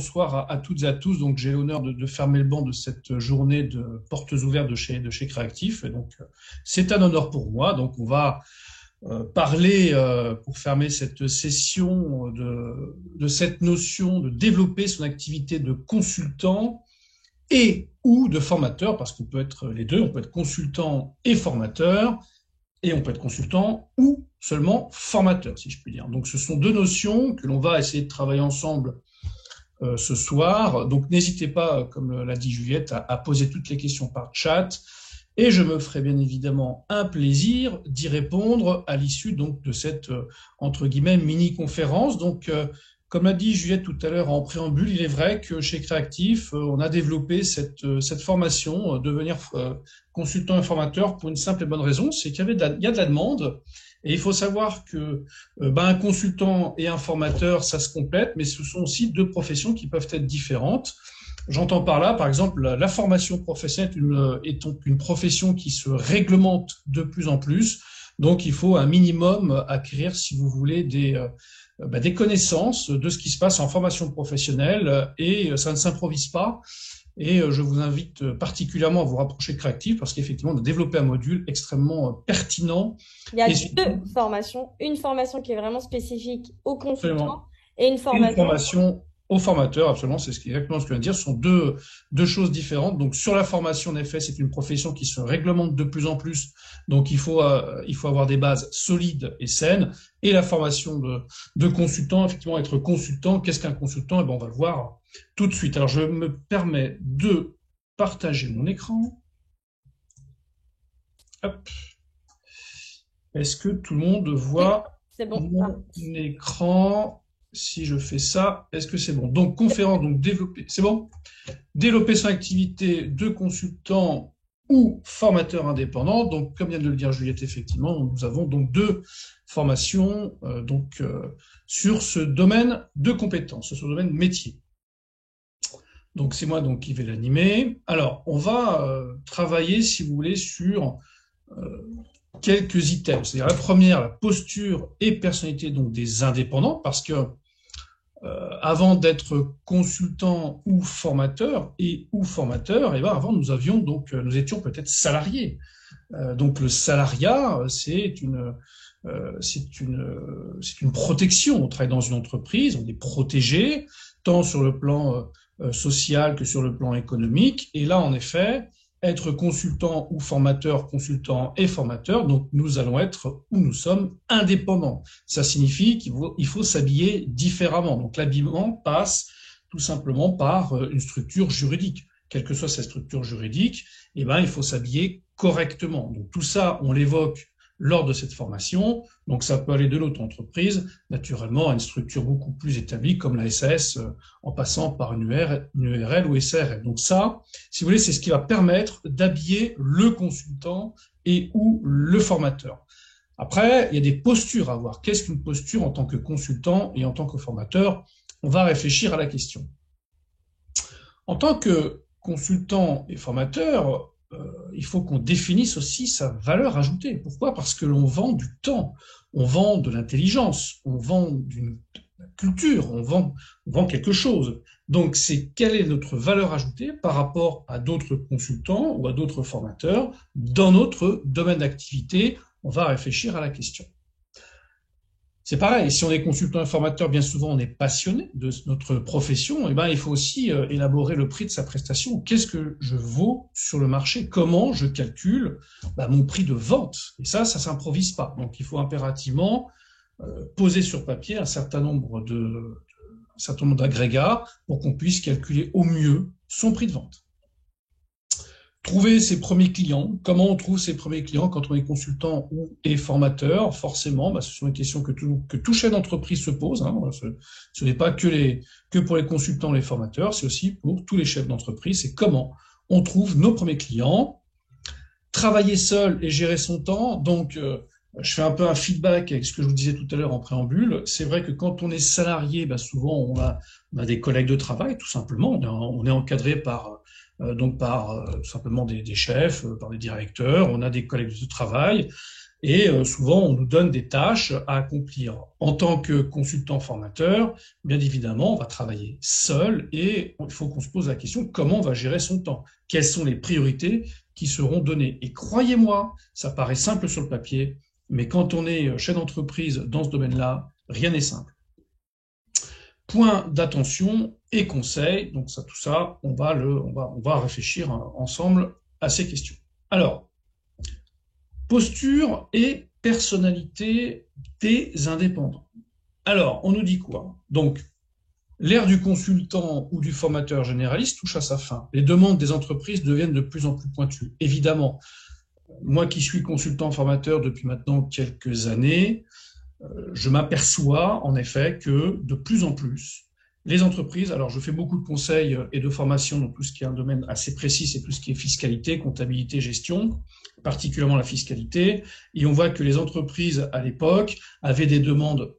bonsoir à toutes et à tous. Donc, j'ai l'honneur de fermer le banc de cette journée de portes ouvertes de chez Créactif. Et donc, c'est un honneur pour moi. Donc, on va parler, pour fermer cette session, de cette notion de développer son activité de consultant et ou de formateur, parce qu'on peut être les deux. On peut être consultant et formateur, et on peut être consultant ou seulement formateur, si je puis dire. Donc, ce sont deux notions que l'on va essayer de travailler ensemble ce soir. Donc, n'hésitez pas, comme l'a dit Juliette, à poser toutes les questions par chat. Et je me ferai bien évidemment un plaisir d'y répondre à l'issue donc de cette entre guillemets mini-conférence. Donc, comme l'a dit Juliette tout à l'heure en préambule, il est vrai que chez Créactif, on a développé cette formation, devenir consultant et formateur pour une simple et bonne raison, c'est qu'il y a de la demande. Et il faut savoir que un consultant et un formateur, ça se complète, mais ce sont aussi deux professions qui peuvent être différentes. J'entends par là, par exemple, la formation professionnelle est une profession qui se réglemente de plus en plus. Donc, il faut un minimum acquérir, si vous voulez, des connaissances de ce qui se passe en formation professionnelle, et ça ne s'improvise pas. Et je vous invite particulièrement à vous rapprocher de Créactif parce qu'effectivement, on a développé un module extrêmement pertinent. Il y a Et deux formations. Une formation qui est vraiment spécifique aux absolument, consultants et une une formation. formation au formateur, absolument, c'est exactement ce que je viens de dire. Ce sont deux choses différentes. Donc, sur la formation, en effet, c'est une profession qui se réglemente de plus en plus. Donc, il faut avoir des bases solides et saines. Et la formation de consultant, effectivement, être consultant. Qu'est-ce qu'un consultant? Eh ben, on va le voir tout de suite. Alors, je me permets de partager mon écran. Hop. Est-ce que tout le monde Oui, voit c'est bon. mon écran? Si je fais ça, est-ce que c'est bon? Donc, conférence, donc développer, c'est bon? Développer son activité de consultant ou formateur indépendant. Donc, comme vient de le dire Juliette, effectivement, nous avons donc deux formations sur ce domaine de compétences, sur ce domaine métier. Donc, c'est moi donc qui vais l'animer. Alors, on va travailler, si vous voulez, sur quelques items. C'est-à-dire la première, la posture et personnalité donc des indépendants, parce que avant d'être consultant ou formateur et ben avant nous étions peut-être salariés. Donc le salariat, c'est une protection. On travaille dans une entreprise, on est protégé tant sur le plan social que sur le plan économique. Et là, en effet, être consultant et formateur, donc nous allons être ou nous sommes indépendants. Ça signifie qu'il faut s'habiller différemment. Donc l'habillement passe tout simplement par une structure juridique. Quelle que soit cette structure juridique, il faut s'habiller correctement. Donc tout ça, on l'évoque lors de cette formation. Donc ça peut aller de notre entreprise, naturellement, à une structure beaucoup plus établie comme la SAS, en passant par une URL ou SARL. Donc ça, si vous voulez, c'est ce qui va permettre d'habiller le consultant et ou le formateur. Après, il y a des postures à avoir. Qu'est-ce qu'une posture en tant que consultant et en tant que formateur? On va réfléchir à la question. En tant que consultant et formateur, il faut qu'on définisse aussi sa valeur ajoutée. Pourquoi? Parce que l'on vend du temps, on vend de l'intelligence, on vend d'une culture, on vend quelque chose. Donc, c'est quelle est notre valeur ajoutée par rapport à d'autres consultants ou à d'autres formateurs dans notre domaine d'activité? On va réfléchir à la question. C'est pareil, si on est consultant et formateur, bien souvent on est passionné de notre profession, il faut aussi élaborer le prix de sa prestation. Qu'est-ce que je vaux sur le marché? Comment je calcule mon prix de vente? Et ça s'improvise pas. Donc il faut impérativement poser sur papier un certain nombre d'agrégats pour qu'on puisse calculer au mieux son prix de vente. Trouver ses premiers clients. Comment on trouve ses premiers clients quand on est consultant ou est formateur? Forcément, ce sont des questions que tout chef d'entreprise se pose. Ce n'est pas que pour les consultants, les formateurs, c'est aussi pour tous les chefs d'entreprise. C'est comment on trouve nos premiers clients. Travailler seul et gérer son temps. Donc, je fais un peu un feedback avec ce que je vous disais tout à l'heure en préambule. C'est vrai que quand on est salarié, souvent on a des collègues de travail, tout simplement. On est encadré par tout simplement des chefs, par des directeurs. On a des collègues de travail. Et souvent, on nous donne des tâches à accomplir. En tant que consultant formateur, bien évidemment, on va travailler seul et il faut qu'on se pose la question comment on va gérer son temps. Quelles sont les priorités qui seront données? Et croyez-moi, ça paraît simple sur le papier, mais quand on est chef d'entreprise dans ce domaine-là, rien n'est simple. Point d'attention et conseil. Donc ça, tout ça, on va réfléchir ensemble à ces questions. Alors, posture et personnalité des indépendants. Alors, on nous dit quoi? Donc, l'ère du consultant ou du formateur généraliste touche à sa fin. Les demandes des entreprises deviennent de plus en plus pointues. Évidemment, moi qui suis consultant formateur depuis maintenant quelques années, je m'aperçois en effet que de plus en plus, les entreprises, alors je fais beaucoup de conseils et de formations dans tout ce qui est un domaine assez précis, c'est tout ce qui est fiscalité, comptabilité, gestion, particulièrement la fiscalité, et on voit que les entreprises à l'époque avaient des demandes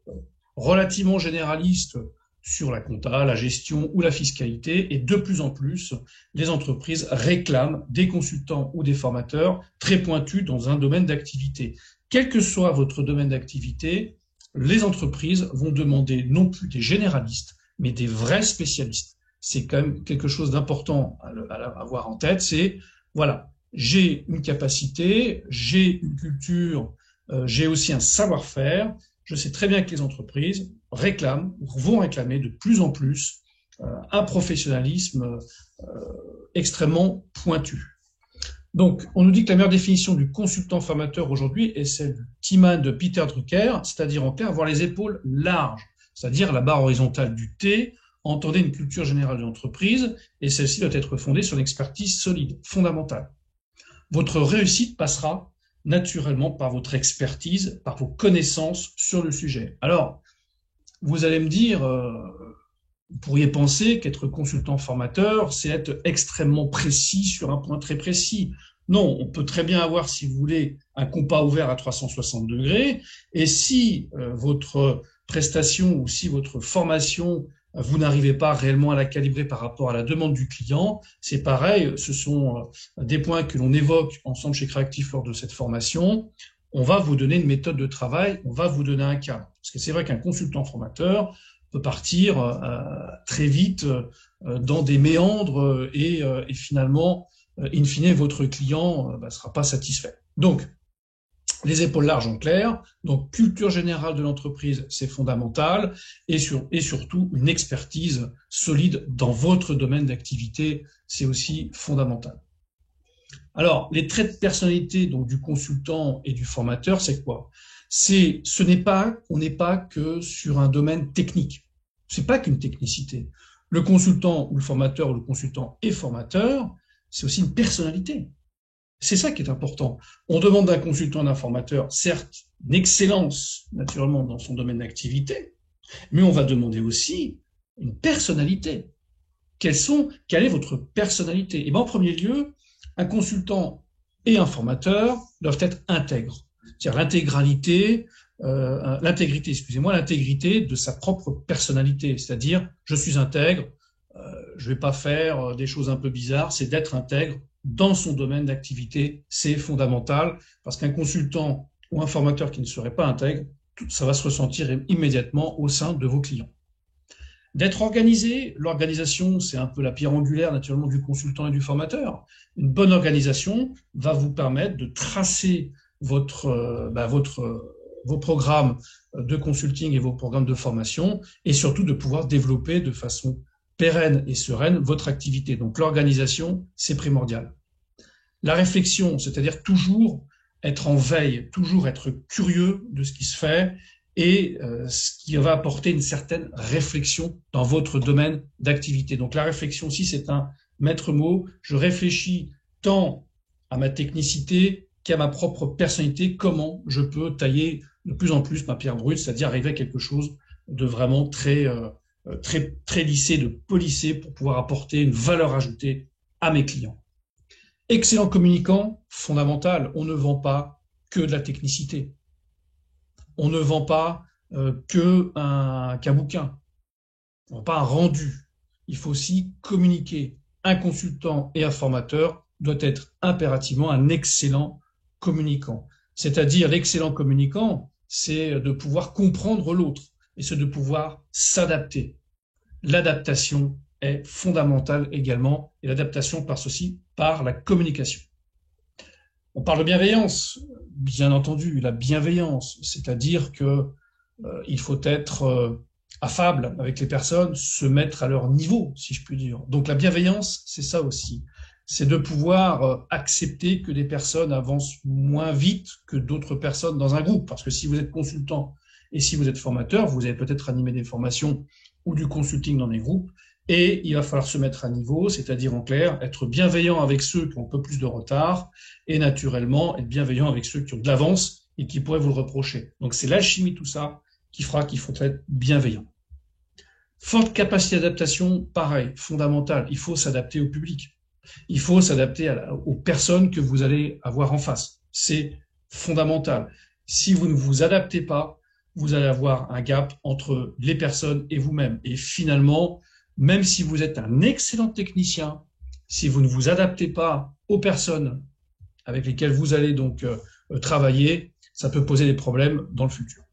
relativement généralistes sur la compta, la gestion ou la fiscalité, et de plus en plus, les entreprises réclament des consultants ou des formateurs très pointus dans un domaine d'activité. Quel que soit votre domaine d'activité, les entreprises vont demander non plus des généralistes, mais des vrais spécialistes. C'est quand même quelque chose d'important à avoir en tête, c'est, voilà, j'ai une capacité, j'ai une culture, j'ai aussi un savoir-faire. Je sais très bien que les entreprises vont réclamer de plus en plus un professionnalisme extrêmement pointu. Donc, on nous dit que la meilleure définition du consultant formateur aujourd'hui est celle du T-man de Peter Drucker, c'est-à-dire en clair avoir les épaules larges, c'est-à-dire la barre horizontale du T, entendez une culture générale de l'entreprise, et celle-ci doit être fondée sur une expertise solide, fondamentale. Votre réussite passera naturellement par votre expertise, par vos connaissances sur le sujet. Alors, vous allez me dire, vous pourriez penser qu'être consultant formateur, c'est être extrêmement précis sur un point très précis. Non, on peut très bien avoir, si vous voulez, un compas ouvert à 360 degrés, et si votre prestation ou si votre formation, vous n'arrivez pas réellement à la calibrer par rapport à la demande du client, c'est pareil, ce sont des points que l'on évoque ensemble chez Créactif lors de cette formation. On va vous donner une méthode de travail, on va vous donner un cadre. Parce que c'est vrai qu'un consultant formateur peut partir très vite dans des méandres et finalement, in fine, votre client ne sera pas satisfait. Donc, les épaules larges en clair, donc culture générale de l'entreprise, c'est fondamental, et surtout une expertise solide dans votre domaine d'activité, c'est aussi fondamental. Alors, les traits de personnalité donc du consultant et du formateur, c'est quoi? On n'est pas que sur un domaine technique. C'est pas qu'une technicité. Le consultant ou le formateur ou le consultant et formateur, c'est aussi une personnalité. C'est ça qui est important. On demande d'un consultant, d'un formateur, certes, une excellence, naturellement, dans son domaine d'activité, mais on va demander aussi une personnalité. Quelle est votre personnalité? Et bien, en premier lieu, un consultant et un formateur doivent être intègres. C'est-à-dire l'intégrité de sa propre personnalité. C'est-à-dire, je suis intègre, je vais pas faire des choses un peu bizarres, c'est d'être intègre dans son domaine d'activité, c'est fondamental, parce qu'un consultant ou un formateur qui ne serait pas intègre, ça va se ressentir immédiatement au sein de vos clients. D'être organisé, l'organisation, c'est un peu la pierre angulaire naturellement du consultant et du formateur. Une bonne organisation va vous permettre de tracer vos programmes de consulting et vos programmes de formation, et surtout de pouvoir développer de façon pérenne et sereine votre activité. Donc l'organisation, c'est primordial. La réflexion, c'est-à-dire toujours être en veille, toujours être curieux de ce qui se fait et ce qui va apporter une certaine réflexion dans votre domaine d'activité. Donc la réflexion aussi, c'est un maître mot. Je réfléchis tant à ma technicité qu'à ma propre personnalité, comment je peux tailler de plus en plus ma pierre brute, c'est-à-dire arriver à quelque chose de vraiment très lissé, de polissé pour pouvoir apporter une valeur ajoutée à mes clients. Excellent communicant, fondamental. On ne vend pas que de la technicité. On ne vend pas qu'un bouquin. On ne vend pas un rendu. Il faut aussi communiquer. Un consultant et un formateur doit être impérativement un excellent communicant. C'est-à-dire l'excellent communicant, c'est de pouvoir comprendre l'autre et c'est de pouvoir s'adapter. L'adaptation est fondamentale également et l'adaptation passe aussi par la communication. On parle de bienveillance, bien entendu, la bienveillance, c'est-à-dire que il faut être affable avec les personnes, se mettre à leur niveau, si je puis dire. Donc la bienveillance, c'est ça aussi. C'est de pouvoir accepter que des personnes avancent moins vite que d'autres personnes dans un groupe. Parce que si vous êtes consultant et si vous êtes formateur, vous allez peut-être animer des formations ou du consulting dans des groupes. Et il va falloir se mettre à niveau, c'est-à-dire en clair, être bienveillant avec ceux qui ont un peu plus de retard et naturellement être bienveillant avec ceux qui ont de l'avance et qui pourraient vous le reprocher. Donc c'est l'alchimie, tout ça, qui fera qu'il faut être bienveillant. Forte capacité d'adaptation, pareil, fondamentale. Il faut s'adapter au public. Il faut s'adapter aux personnes que vous allez avoir en face. C'est fondamental. Si vous ne vous adaptez pas, vous allez avoir un gap entre les personnes et vous-même. Et finalement, même si vous êtes un excellent technicien, si vous ne vous adaptez pas aux personnes avec lesquelles vous allez donc travailler, ça peut poser des problèmes dans le futur.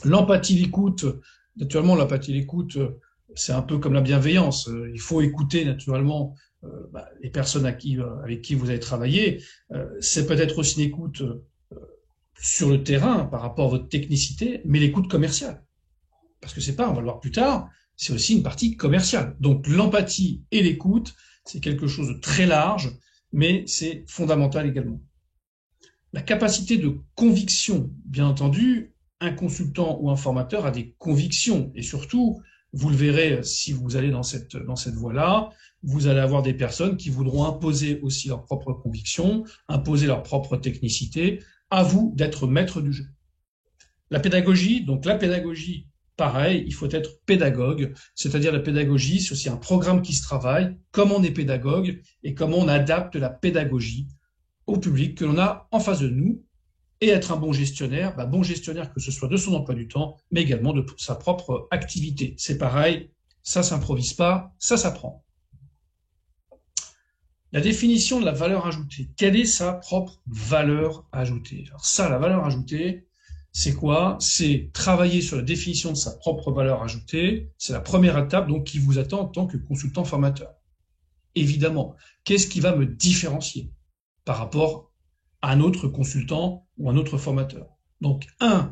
L'empathie, l'écoute, naturellement, l'empathie, l'écoute, c'est un peu comme la bienveillance. Il faut écouter naturellement les personnes avec qui vous allez travailler. C'est peut-être aussi une écoute sur le terrain par rapport à votre technicité, mais l'écoute commerciale. Parce que c'est pas, on va le voir plus tard, c'est aussi une partie commerciale. Donc l'empathie et l'écoute, c'est quelque chose de très large, mais c'est fondamental également. La capacité de conviction, bien entendu, un consultant ou un formateur a des convictions et surtout, vous le verrez si vous allez dans cette voie-là, vous allez avoir des personnes qui voudront imposer aussi leurs propres convictions, imposer leur propre technicité, à vous d'être maître du jeu. La pédagogie, donc la pédagogie, pareil, il faut être pédagogue, c'est-à-dire la pédagogie, c'est aussi un programme qui se travaille, comment on est pédagogue et comment on adapte la pédagogie au public que l'on a en face de nous et être un bon gestionnaire que ce soit de son emploi du temps, mais également de sa propre activité. C'est pareil, ça s'improvise pas, ça s'apprend. La définition de la valeur ajoutée. Quelle est sa propre valeur ajoutée? Alors ça, la valeur ajoutée, c'est quoi? C'est travailler sur la définition de sa propre valeur ajoutée. C'est la première étape donc qui vous attend en tant que consultant formateur. Évidemment, qu'est-ce qui va me différencier par rapport à un autre consultant ou un autre formateur? Donc,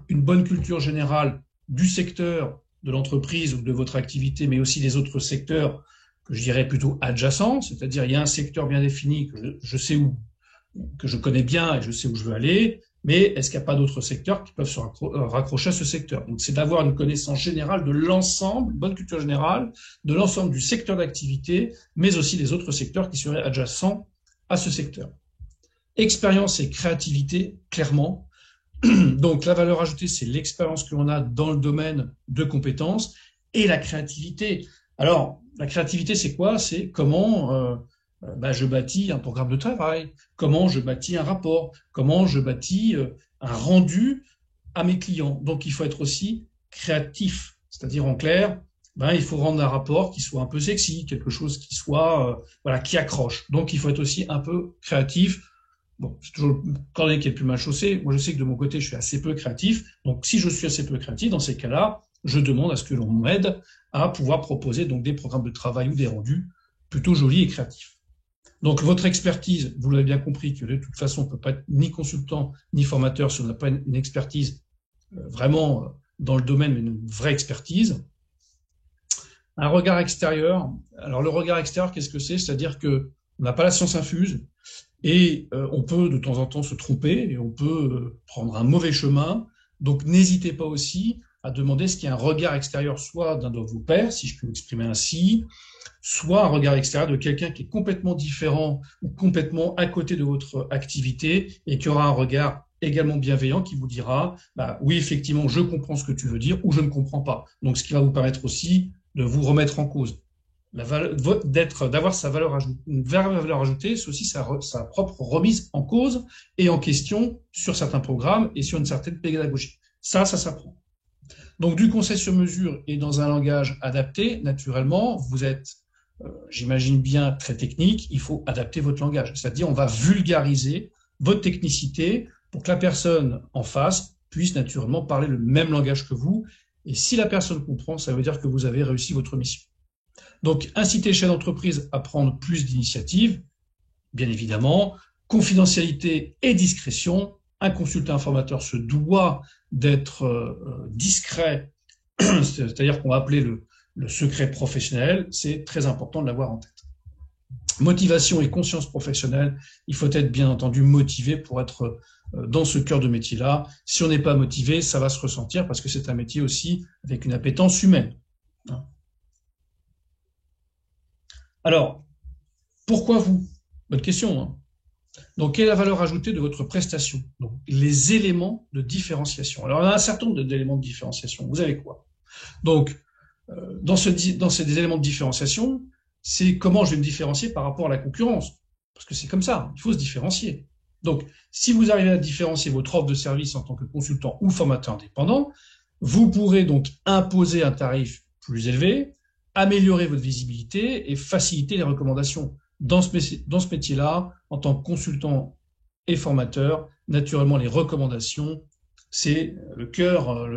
une bonne culture générale du secteur de l'entreprise ou de votre activité, mais aussi des autres secteurs que je dirais plutôt adjacents, c'est-à-dire il y a un secteur bien défini que je sais que je connais bien et je sais où je veux aller, mais est-ce qu'il n'y a pas d'autres secteurs qui peuvent se raccrocher à ce secteur? Donc, c'est d'avoir une connaissance générale de l'ensemble, une bonne culture générale, de l'ensemble du secteur d'activité, mais aussi des autres secteurs qui seraient adjacents à ce secteur. Expérience et créativité, clairement. Donc, la valeur ajoutée, c'est l'expérience que l'on a dans le domaine de compétences et la créativité. Alors, la créativité, c'est quoi? C'est comment je bâtis un programme de travail, comment je bâtis un rapport, comment je bâtis un rendu à mes clients. Donc, il faut être aussi créatif, c'est-à-dire en clair, il faut rendre un rapport qui soit un peu sexy, quelque chose qui soit qui accroche. Donc, il faut être aussi un peu créatif. Bon, c'est toujours le cordonnier qui est le plus mal chaussé. Moi, je sais que de mon côté, je suis assez peu créatif. Donc, si je suis assez peu créatif, dans ces cas-là, je demande à ce que l'on m'aide à pouvoir proposer donc des programmes de travail ou des rendus plutôt jolis et créatifs. Donc, votre expertise, vous l'avez bien compris que de toute façon, on ne peut pas être ni consultant ni formateur si on n'a pas une expertise vraiment dans le domaine, mais une vraie expertise. Un regard extérieur. Alors, le regard extérieur, qu'est-ce que c'est? C'est-à-dire que on n'a pas la science infuse et on peut de temps en temps se tromper et on peut prendre un mauvais chemin. Donc, n'hésitez pas aussi à demander ce qu'il y a un regard extérieur, soit d'un de vos pairs, si je peux m'exprimer ainsi, soit un regard extérieur de quelqu'un qui est complètement différent ou complètement à côté de votre activité et qui aura un regard également bienveillant qui vous dira oui, effectivement, je comprends ce que tu veux dire ou je ne comprends pas. Donc, ce qui va vous permettre aussi de vous remettre en cause. D'avoir sa valeur ajoutée, une vraie valeur ajoutée, c'est aussi sa propre remise en cause et en question sur certains programmes et sur une certaine pédagogie. Ça s'apprend. Donc, du conseil sur mesure et dans un langage adapté, naturellement, vous êtes, j'imagine bien, très technique, il faut adapter votre langage. C'est-à-dire, on va vulgariser votre technicité pour que la personne en face puisse naturellement parler le même langage que vous. Et si la personne comprend, ça veut dire que vous avez réussi votre mission. Donc, inciter les chefs d'entreprise à prendre plus d'initiatives, bien évidemment, confidentialité et discrétion. Un consultant informateur se doit d'être discret, c'est-à-dire qu'on va appeler le secret professionnel. C'est très important de l'avoir en tête. Motivation et conscience professionnelle, il faut être bien entendu motivé pour être dans ce cœur de métier-là. Si on n'est pas motivé, ça va se ressentir parce que c'est un métier aussi avec une appétence humaine. Alors, pourquoi vous? Bonne question. Hein. Donc, quelle est la valeur ajoutée de votre prestation? Donc, les éléments de différenciation. Alors, on a un certain nombre d'éléments de différenciation. Vous avez quoi? Donc, dans ces éléments de différenciation, c'est comment je vais me différencier par rapport à la concurrence. Parce que c'est comme ça, il faut se différencier. Donc, si vous arrivez à différencier votre offre de service en tant que consultant ou formateur indépendant, vous pourrez donc imposer un tarif plus élevé, améliorer votre visibilité et faciliter les recommandations. Dans ce métier-là, en tant que consultant et formateur, naturellement, les recommandations, c'est le cœur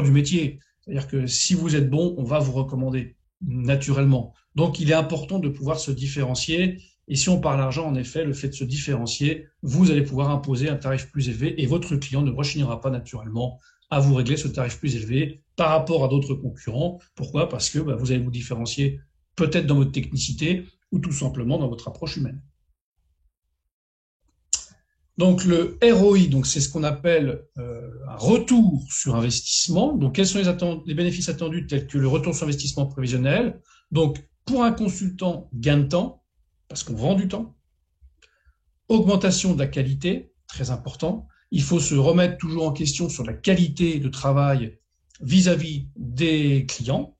du métier. C'est-à-dire que si vous êtes bon, on va vous recommander naturellement. Donc, il est important de pouvoir se différencier. Et si on parle argent, en effet, le fait de se différencier, vous allez pouvoir imposer un tarif plus élevé et votre client ne rechignera pas naturellement à vous régler ce tarif plus élevé par rapport à d'autres concurrents. Pourquoi? Parce que vous allez vous différencier peut-être dans votre technicité ou tout simplement dans votre approche humaine. Donc le ROI, donc c'est ce qu'on appelle un retour sur investissement. Donc quels sont les bénéfices attendus tels que le retour sur investissement prévisionnel? Donc pour un consultant, gain de temps, parce qu'on vend du temps. Augmentation de la qualité, très important. Il faut se remettre toujours en question sur la qualité de travail vis-à-vis des clients.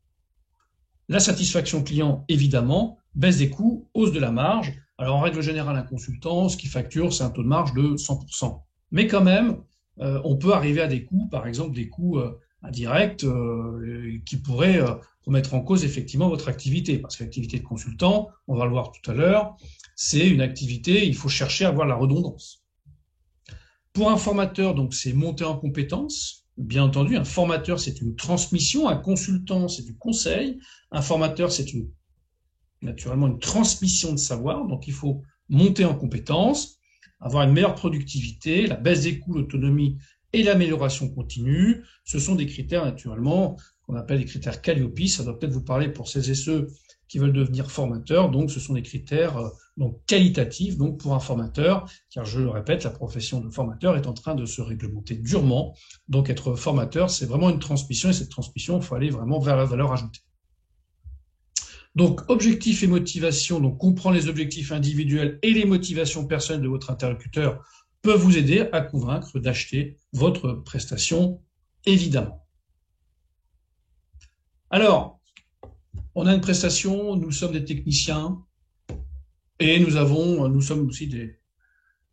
La satisfaction client, évidemment. Baisse des coûts, hausse de la marge. Alors, en règle générale, un consultant, ce qu'il facture, c'est un taux de marge de 100%. Mais quand même, on peut arriver à des coûts, par exemple, des coûts indirects qui pourraient remettre en cause effectivement votre activité. Parce que l'activité de consultant, on va le voir tout à l'heure, c'est une activité, il faut chercher à avoir la redondance. Pour un formateur, donc, c'est monter en compétences. Bien entendu, un formateur, c'est une transmission. Un consultant, c'est du conseil. Un formateur, c'est naturellement une transmission de savoir. Donc, il faut monter en compétences, avoir une meilleure productivité, la baisse des coûts, l'autonomie et l'amélioration continue. Ce sont des critères, naturellement, qu'on appelle des critères Calliope. Ça doit peut-être vous parler pour celles et ceux qui veulent devenir formateurs. Donc, ce sont des critères donc qualitatifs donc pour un formateur, car je le répète, la profession de formateur est en train de se réglementer durement. Donc, être formateur, c'est vraiment une transmission, et cette transmission, il faut aller vraiment vers la valeur ajoutée. Donc, objectifs et motivation, donc comprendre les objectifs individuels et les motivations personnelles de votre interlocuteur peuvent vous aider à convaincre d'acheter votre prestation, évidemment. Alors, on a une prestation, nous sommes des techniciens et nous sommes aussi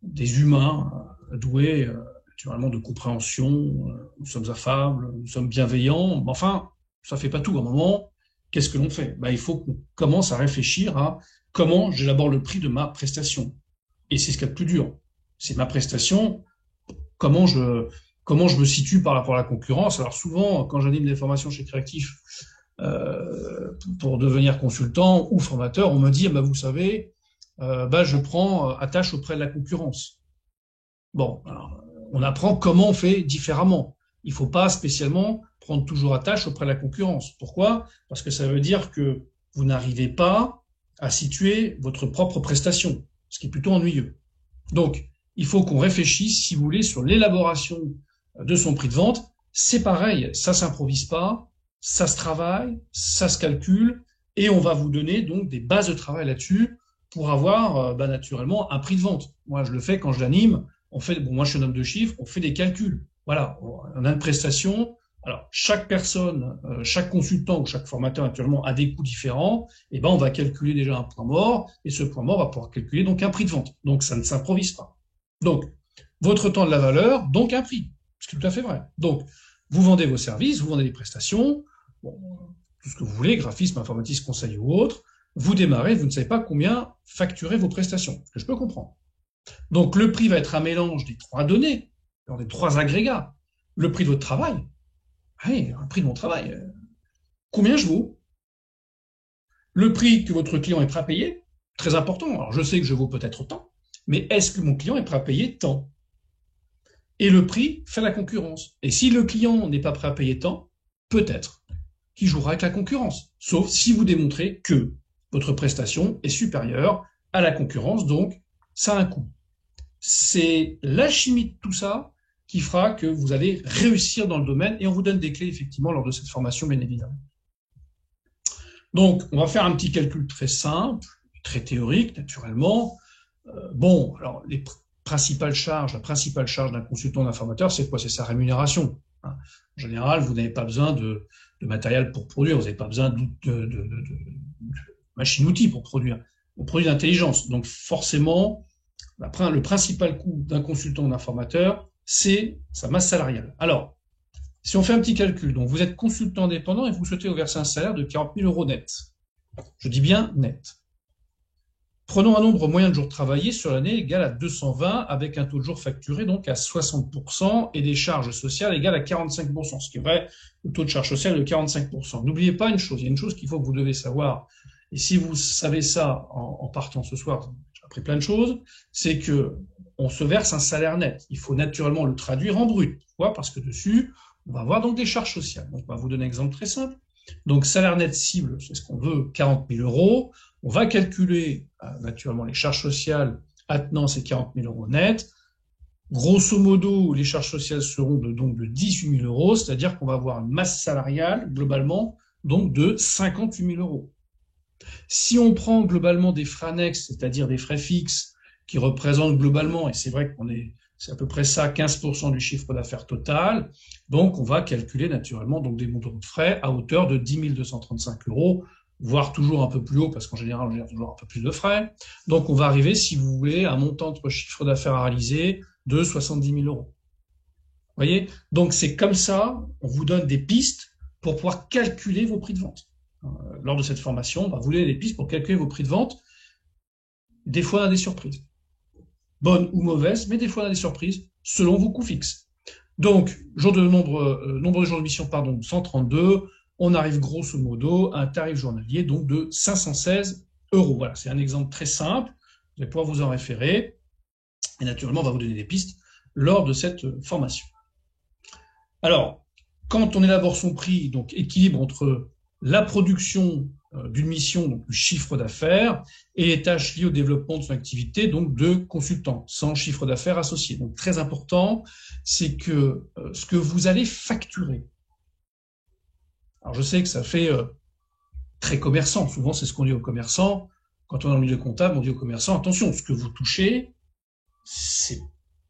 des humains doués naturellement de compréhension, nous sommes affables, nous sommes bienveillants, mais enfin, ça ne fait pas tout. À un moment, qu'est-ce que l'on fait? Il faut qu'on commence à réfléchir à comment j'élabore le prix de ma prestation. Et c'est ce qu'il y a de plus dur. C'est ma prestation, comment je me situe par rapport à la concurrence. Alors souvent, quand j'anime des formations chez Créactif pour devenir consultant ou formateur, on me dit, vous savez, je prends attache auprès de la concurrence. Bon, alors, on apprend comment on fait différemment. Il ne faut pas spécialement prendre toujours attache auprès de la concurrence. Pourquoi? Parce que ça veut dire que vous n'arrivez pas à situer votre propre prestation, ce qui est plutôt ennuyeux. Donc, il faut qu'on réfléchisse, si vous voulez, sur l'élaboration de son prix de vente. C'est pareil, ça s'improvise pas, ça se travaille, ça se calcule, et on va vous donner donc des bases de travail là-dessus pour avoir naturellement un prix de vente. Moi, je le fais quand je l'anime. Moi, je suis un homme de chiffres, on fait des calculs. Voilà, on a une prestation. Alors, chaque personne, chaque consultant ou chaque formateur actuellement a des coûts différents. Et on va calculer déjà un point mort, et ce point mort va pouvoir calculer donc un prix de vente. Donc, ça ne s'improvise pas. Donc, votre temps de la valeur, donc un prix. Ce qui est tout à fait vrai. Donc, vous vendez vos services, vous vendez des prestations, tout ce que vous voulez, graphisme, informatique, conseil ou autre. Vous démarrez, vous ne savez pas combien facturer vos prestations, ce que je peux comprendre. Donc, le prix va être un mélange des trois données, des trois agrégats. Le prix de votre travail, oui, un prix de mon travail, combien je vaux? Le prix que votre client est prêt à payer, très important. Alors, je sais que je vaux peut-être tant, mais est-ce que mon client est prêt à payer tant? Et le prix fait la concurrence. Et si le client n'est pas prêt à payer tant, peut-être qu'il jouera avec la concurrence. Sauf si vous démontrez que votre prestation est supérieure à la concurrence, donc ça a un coût. C'est l'alchimie de tout ça qui fera que vous allez réussir dans le domaine, et on vous donne des clés effectivement lors de cette formation, bien évidemment. Donc, on va faire un petit calcul très simple, très théorique, naturellement. Bon, alors la principale charge d'un consultant d'informateur, c'est quoi? C'est sa rémunération. En général, vous n'avez pas besoin de matériel pour produire, vous n'avez pas besoin de machine-outil pour produire. On produit l'intelligence. Donc, forcément, le principal coût d'un consultant d'informateur, c'est sa masse salariale. Alors, si on fait un petit calcul, donc vous êtes consultant indépendant et vous souhaitez vous verser un salaire de 40 000 euros net. Je dis bien net. Prenons un nombre moyen de jours travaillés sur l'année égal à 220 avec un taux de jour facturé donc à 60% et des charges sociales égales à 45%, ce qui est vrai, le taux de charge sociale de 45%. N'oubliez pas une chose, il y a une chose qu'il faut que vous devez savoir, et si vous savez ça en partant ce soir, j'ai appris plein de choses, c'est que on se verse un salaire net. Il faut naturellement le traduire en brut. Pourquoi? Parce que dessus, on va avoir donc des charges sociales. Donc, on va vous donner un exemple très simple. Donc, salaire net cible, c'est ce qu'on veut, 40 000 euros. On va calculer naturellement les charges sociales attenant ces 40 000 euros net. Grosso modo, les charges sociales seront donc de 18 000 euros, c'est-à-dire qu'on va avoir une masse salariale globalement donc de 58 000 euros. Si on prend globalement des frais annexes, c'est-à-dire des frais fixes, qui représentent globalement, et c'est vrai c'est à peu près ça, 15% du chiffre d'affaires total. Donc, on va calculer naturellement donc des montants de frais à hauteur de 10 235 euros, voire toujours un peu plus haut, parce qu'en général, on gère toujours un peu plus de frais. Donc, on va arriver, si vous voulez, à un montant de chiffre d'affaires à réaliser de 70 000 euros. Vous voyez? Donc, c'est comme ça, on vous donne des pistes pour pouvoir calculer vos prix de vente. Lors de cette formation, on va vous donner des pistes pour calculer vos prix de vente. Des fois, on a des surprises. Bonnes ou mauvaises, mais des fois on a des surprises selon vos coûts fixes. Donc, nombre de jours de mission, 132, on arrive grosso modo à un tarif journalier donc de 516 euros. Voilà, c'est un exemple très simple, vous allez pouvoir vous en référer, et naturellement on va vous donner des pistes lors de cette formation. Alors, quand on élabore son prix, donc équilibre entre la production d'une mission, donc le chiffre d'affaires, et les tâches liées au développement de son activité, donc de consultant, sans chiffre d'affaires associé. Donc très important, c'est que ce que vous allez facturer. Alors je sais que ça fait très commerçant, souvent c'est ce qu'on dit aux commerçants, quand on est dans le milieu comptable, on dit aux commerçants, attention, ce que vous touchez, c'est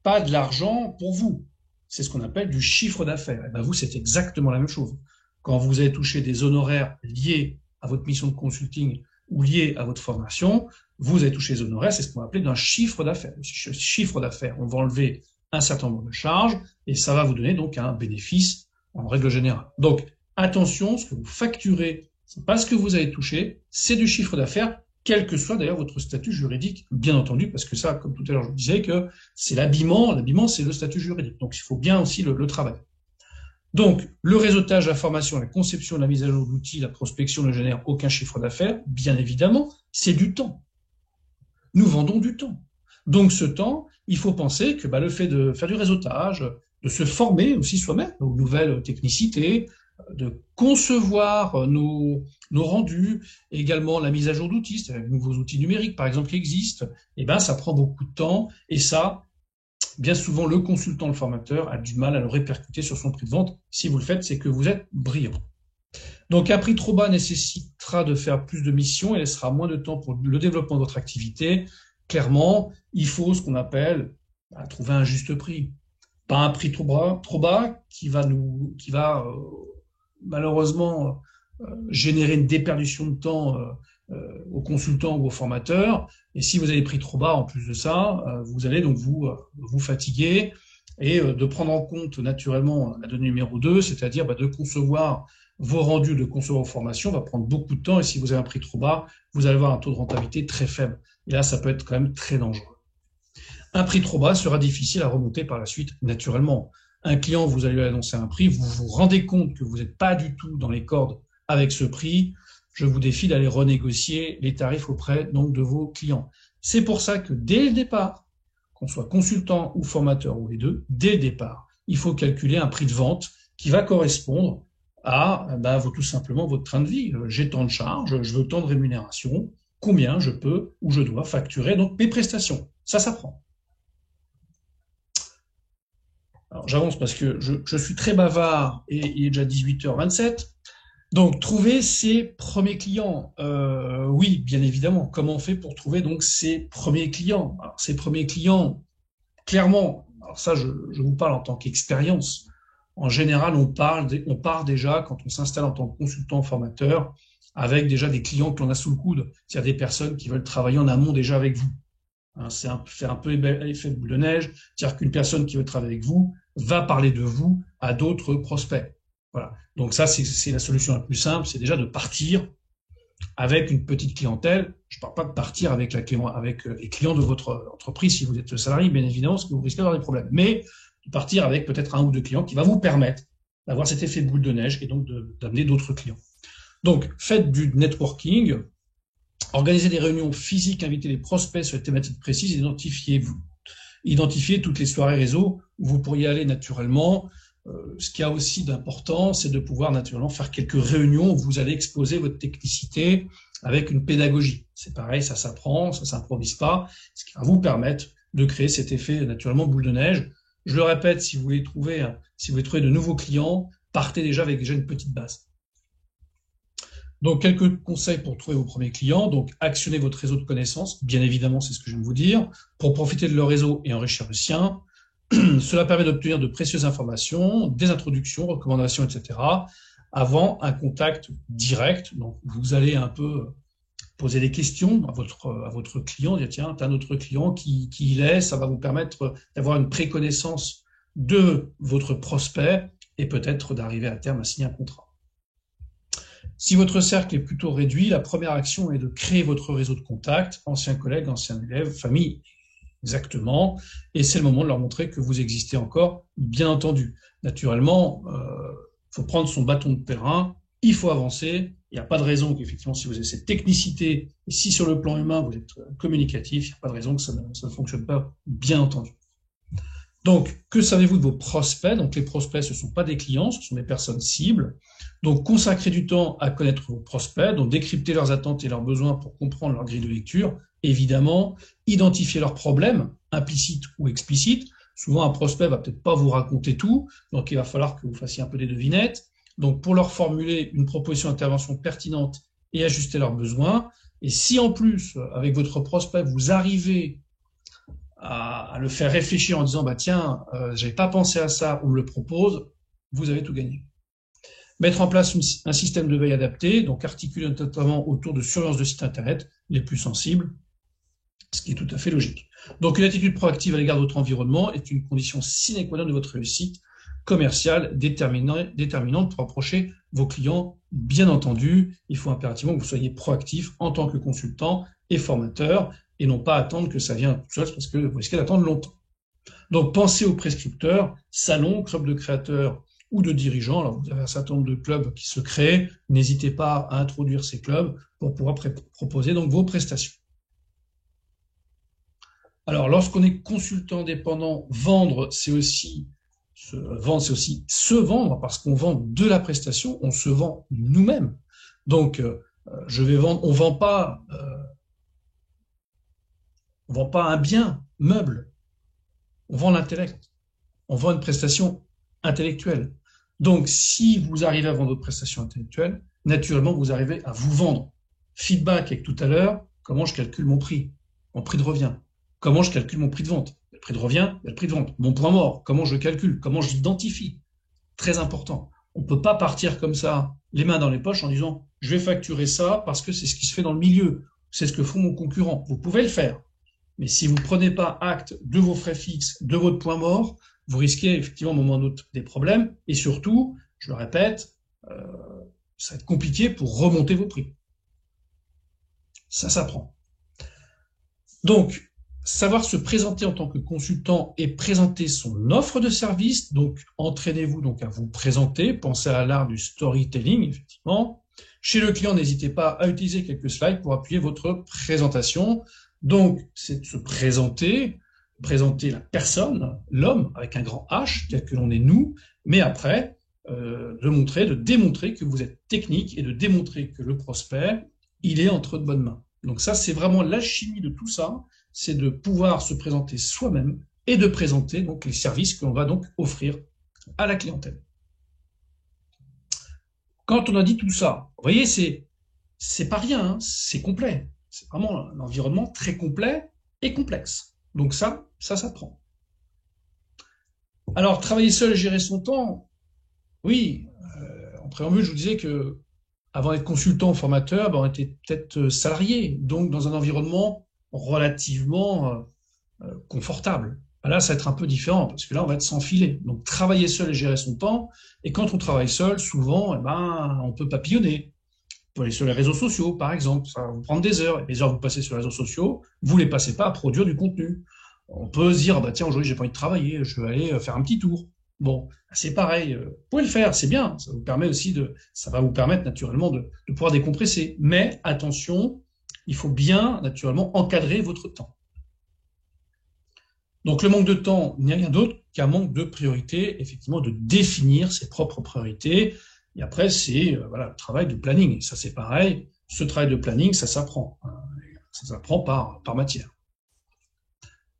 pas de l'argent pour vous, c'est ce qu'on appelle du chiffre d'affaires. Et bien vous, c'est exactement la même chose. Quand vous allez toucher des honoraires liés à votre mission de consulting ou liés à votre formation, vous allez toucher les honoraires, c'est ce qu'on va appeler d'un chiffre d'affaires. Le chiffre d'affaires, on va enlever un certain nombre de charges et ça va vous donner donc un bénéfice en règle générale. Donc, attention, ce que vous facturez, c'est pas ce que vous allez toucher, c'est du chiffre d'affaires, quel que soit d'ailleurs votre statut juridique, bien entendu, parce que ça, comme tout à l'heure je vous disais, que c'est l'habillement c'est le statut juridique. Donc, il faut bien aussi le travailler. Donc, le réseautage, la formation, la conception, la mise à jour d'outils, la prospection ne génère aucun chiffre d'affaires. Bien évidemment, c'est du temps. Nous vendons du temps. Donc, ce temps, il faut penser que le fait de faire du réseautage, de se former aussi soi-même aux nouvelles technicités, de concevoir nos rendus, également la mise à jour d'outils, c'est-à-dire de nouveaux outils numériques, par exemple, qui existent, ça prend beaucoup de temps et ça, bien souvent, le consultant, le formateur a du mal à le répercuter sur son prix de vente. Si vous le faites, c'est que vous êtes brillant. Donc, un prix trop bas nécessitera de faire plus de missions et laissera moins de temps pour le développement de votre activité. Clairement, il faut ce qu'on appelle trouver un juste prix. Pas un prix trop bas qui va malheureusement générer une déperdition de temps aux consultants ou aux formateurs. Et si vous avez pris trop bas en plus de ça, vous allez donc vous fatiguer et de prendre en compte naturellement la donnée numéro 2, c'est-à-dire de concevoir vos rendus, de concevoir vos formations, va prendre beaucoup de temps et si vous avez un prix trop bas, vous allez avoir un taux de rentabilité très faible. Et là, ça peut être quand même très dangereux. Un prix trop bas sera difficile à remonter par la suite, naturellement. Un client, vous allez lui annoncer un prix, vous vous rendez compte que vous n'êtes pas du tout dans les cordes avec ce prix, je vous défie d'aller renégocier les tarifs auprès donc de vos clients. C'est pour ça que dès le départ, qu'on soit consultant ou formateur ou les deux, dès le départ, il faut calculer un prix de vente qui va correspondre à tout simplement votre train de vie. J'ai tant de charges, je veux tant de rémunération, combien je peux ou je dois facturer donc mes prestations. Ça s'apprend. Alors j'avance parce que je suis très bavard et il est déjà 18h27. Donc, trouver ses premiers clients. Oui, bien évidemment. Comment on fait pour trouver donc ses premiers clients? Alors, ces premiers clients, clairement, alors ça, je vous parle en tant qu'expérience. En général, on part déjà, quand on s'installe en tant que consultant formateur, avec déjà des clients que l'on a sous le coude. C'est-à-dire des personnes qui veulent travailler en amont déjà avec vous. Hein, faire un peu effet boule de neige. C'est-à-dire qu'une personne qui veut travailler avec vous va parler de vous à d'autres prospects. Voilà. Donc ça, c'est la solution la plus simple, c'est déjà de partir avec une petite clientèle. Je ne parle pas de partir avec les clients de votre entreprise si vous êtes salarié, bien évidemment, parce que vous risquez d'avoir des problèmes. Mais de partir avec peut-être un ou deux clients qui va vous permettre d'avoir cet effet boule de neige et donc d'amener d'autres clients. Donc, faites du networking, organisez des réunions physiques, invitez les prospects sur les thématiques précises, identifiez toutes les soirées réseau où vous pourriez aller naturellement. Ce qu'il y a aussi d'important, c'est de pouvoir naturellement faire quelques réunions où vous allez exposer votre technicité avec une pédagogie. C'est pareil, ça s'apprend, ça s'improvise pas, ce qui va vous permettre de créer cet effet naturellement boule de neige. Je le répète, si vous voulez trouver de nouveaux clients, partez déjà avec une petite base. Donc, quelques conseils pour trouver vos premiers clients. Donc, actionnez votre réseau de connaissances. Bien évidemment, c'est ce que je viens de vous dire, pour profiter de leur réseau et enrichir le sien. Cela permet d'obtenir de précieuses informations, des introductions, recommandations, etc. avant un contact direct. Donc, vous allez un peu poser des questions à votre client, dire tiens, tu as notre client, qui il est, ça va vous permettre d'avoir une préconnaissance de votre prospect et peut-être d'arriver à terme à signer un contrat. Si votre cercle est plutôt réduit, la première action est de créer votre réseau de contacts, anciens collègues, anciens élèves, famille. Exactement. Et c'est le moment de leur montrer que vous existez encore, bien entendu. Naturellement, faut prendre son bâton de terrain, il faut avancer. Il n'y a pas de raison qu'effectivement, si vous avez cette technicité, et si sur le plan humain, vous êtes communicatif, il n'y a pas de raison que ça ne fonctionne pas, bien entendu. Donc, que savez-vous de vos prospects? Donc, les prospects, ce ne sont pas des clients, ce sont des personnes cibles. Donc, consacrez du temps à connaître vos prospects, donc décrypter leurs attentes et leurs besoins pour comprendre leur grille de lecture. Évidemment, identifier leurs problèmes, implicites ou explicites. Souvent, un prospect va peut-être pas vous raconter tout, donc il va falloir que vous fassiez un peu des devinettes. Donc, pour leur formuler une proposition d'intervention pertinente et ajuster leurs besoins. Et si en plus, avec votre prospect, vous arrivez à le faire réfléchir en disant bah tiens, j'avais pas pensé à ça, on me le propose, vous avez tout gagné. Mettre en place un système de veille adapté, donc articuler notamment autour de surveillance de sites internet les plus sensibles, ce qui est tout à fait logique. Donc une attitude proactive à l'égard de votre environnement est une condition sine qua non de votre réussite commerciale déterminante pour approcher vos clients. Bien entendu, il faut impérativement que vous soyez proactif en tant que consultant et formateur et non pas attendre que ça vienne tout seul parce que vous risquez d'attendre longtemps. Donc pensez aux prescripteurs, salons, clubs de créateurs ou de dirigeants. Alors vous avez un certain nombre de clubs qui se créent. N'hésitez pas à introduire ces clubs pour pouvoir proposer donc vos prestations. Alors, lorsqu'on est consultant indépendant, vendre, c'est aussi se vendre parce qu'on vend de la prestation, on se vend nous-mêmes. Donc, je vais vendre, on vend pas un bien meuble, on vend l'intellect, on vend une prestation intellectuelle. Donc, si vous arrivez à vendre votre prestation intellectuelle, naturellement, vous arrivez à vous vendre. Feedback avec tout à l'heure, comment je calcule mon prix de revient. Comment je calcule mon prix de vente? Il y a le prix de revient, il y a le prix de vente. Mon point mort, comment je calcule? Comment je l'identifie? Très important. On ne peut pas partir comme ça, les mains dans les poches, en disant je vais facturer ça parce que c'est ce qui se fait dans le milieu. C'est ce que font mon concurrent. Vous pouvez le faire. Mais si vous ne prenez pas acte de vos frais fixes, de votre point mort, vous risquez effectivement au moment d'autre des problèmes. Et surtout, je le répète, ça va être compliqué pour remonter vos prix. Ça s'apprend. Donc, savoir se présenter en tant que consultant et présenter son offre de service. Donc, entraînez-vous donc à vous présenter. Pensez à l'art du storytelling, effectivement. Chez le client, n'hésitez pas à utiliser quelques slides pour appuyer votre présentation. Donc, c'est de se présenter la personne, l'homme, avec un grand H, tel que l'on est nous, mais après, de démontrer que vous êtes technique et de démontrer que le prospect, il est entre de bonnes mains. Donc ça, c'est vraiment l'alchimie de tout ça, c'est de pouvoir se présenter soi-même et de présenter donc les services que l'on va donc offrir à la clientèle. Quand on a dit tout ça, vous voyez, c'est pas rien, hein, c'est complet. C'est vraiment un environnement très complet et complexe. Donc ça s'apprend. Alors, travailler seul et gérer son temps, oui, en préambule, je vous disais que avant d'être consultant ou formateur, on était peut-être salarié, donc dans un environnement relativement confortable. Là, ça va être un peu différent, parce que là, on va être sans filet. Donc, travailler seul et gérer son temps. Et quand on travaille seul, souvent, on peut papillonner. On peut aller sur les réseaux sociaux, par exemple. Ça va vous prendre des heures. Et les heures que vous passez sur les réseaux sociaux, vous ne les passez pas à produire du contenu. On peut se dire, tiens, aujourd'hui, j'ai pas envie de travailler, je vais aller faire un petit tour. Bon, c'est pareil. Vous pouvez le faire, c'est bien. Ça vous permet aussi ça va vous permettre naturellement de pouvoir décompresser. Mais attention, il faut bien, naturellement, encadrer votre temps. Donc, le manque de temps n'est rien d'autre qu'un manque de priorité, effectivement, de définir ses propres priorités. Et après, c'est le travail de planning. Et ça, c'est pareil. Ce travail de planning, ça s'apprend. Ça s'apprend par matière.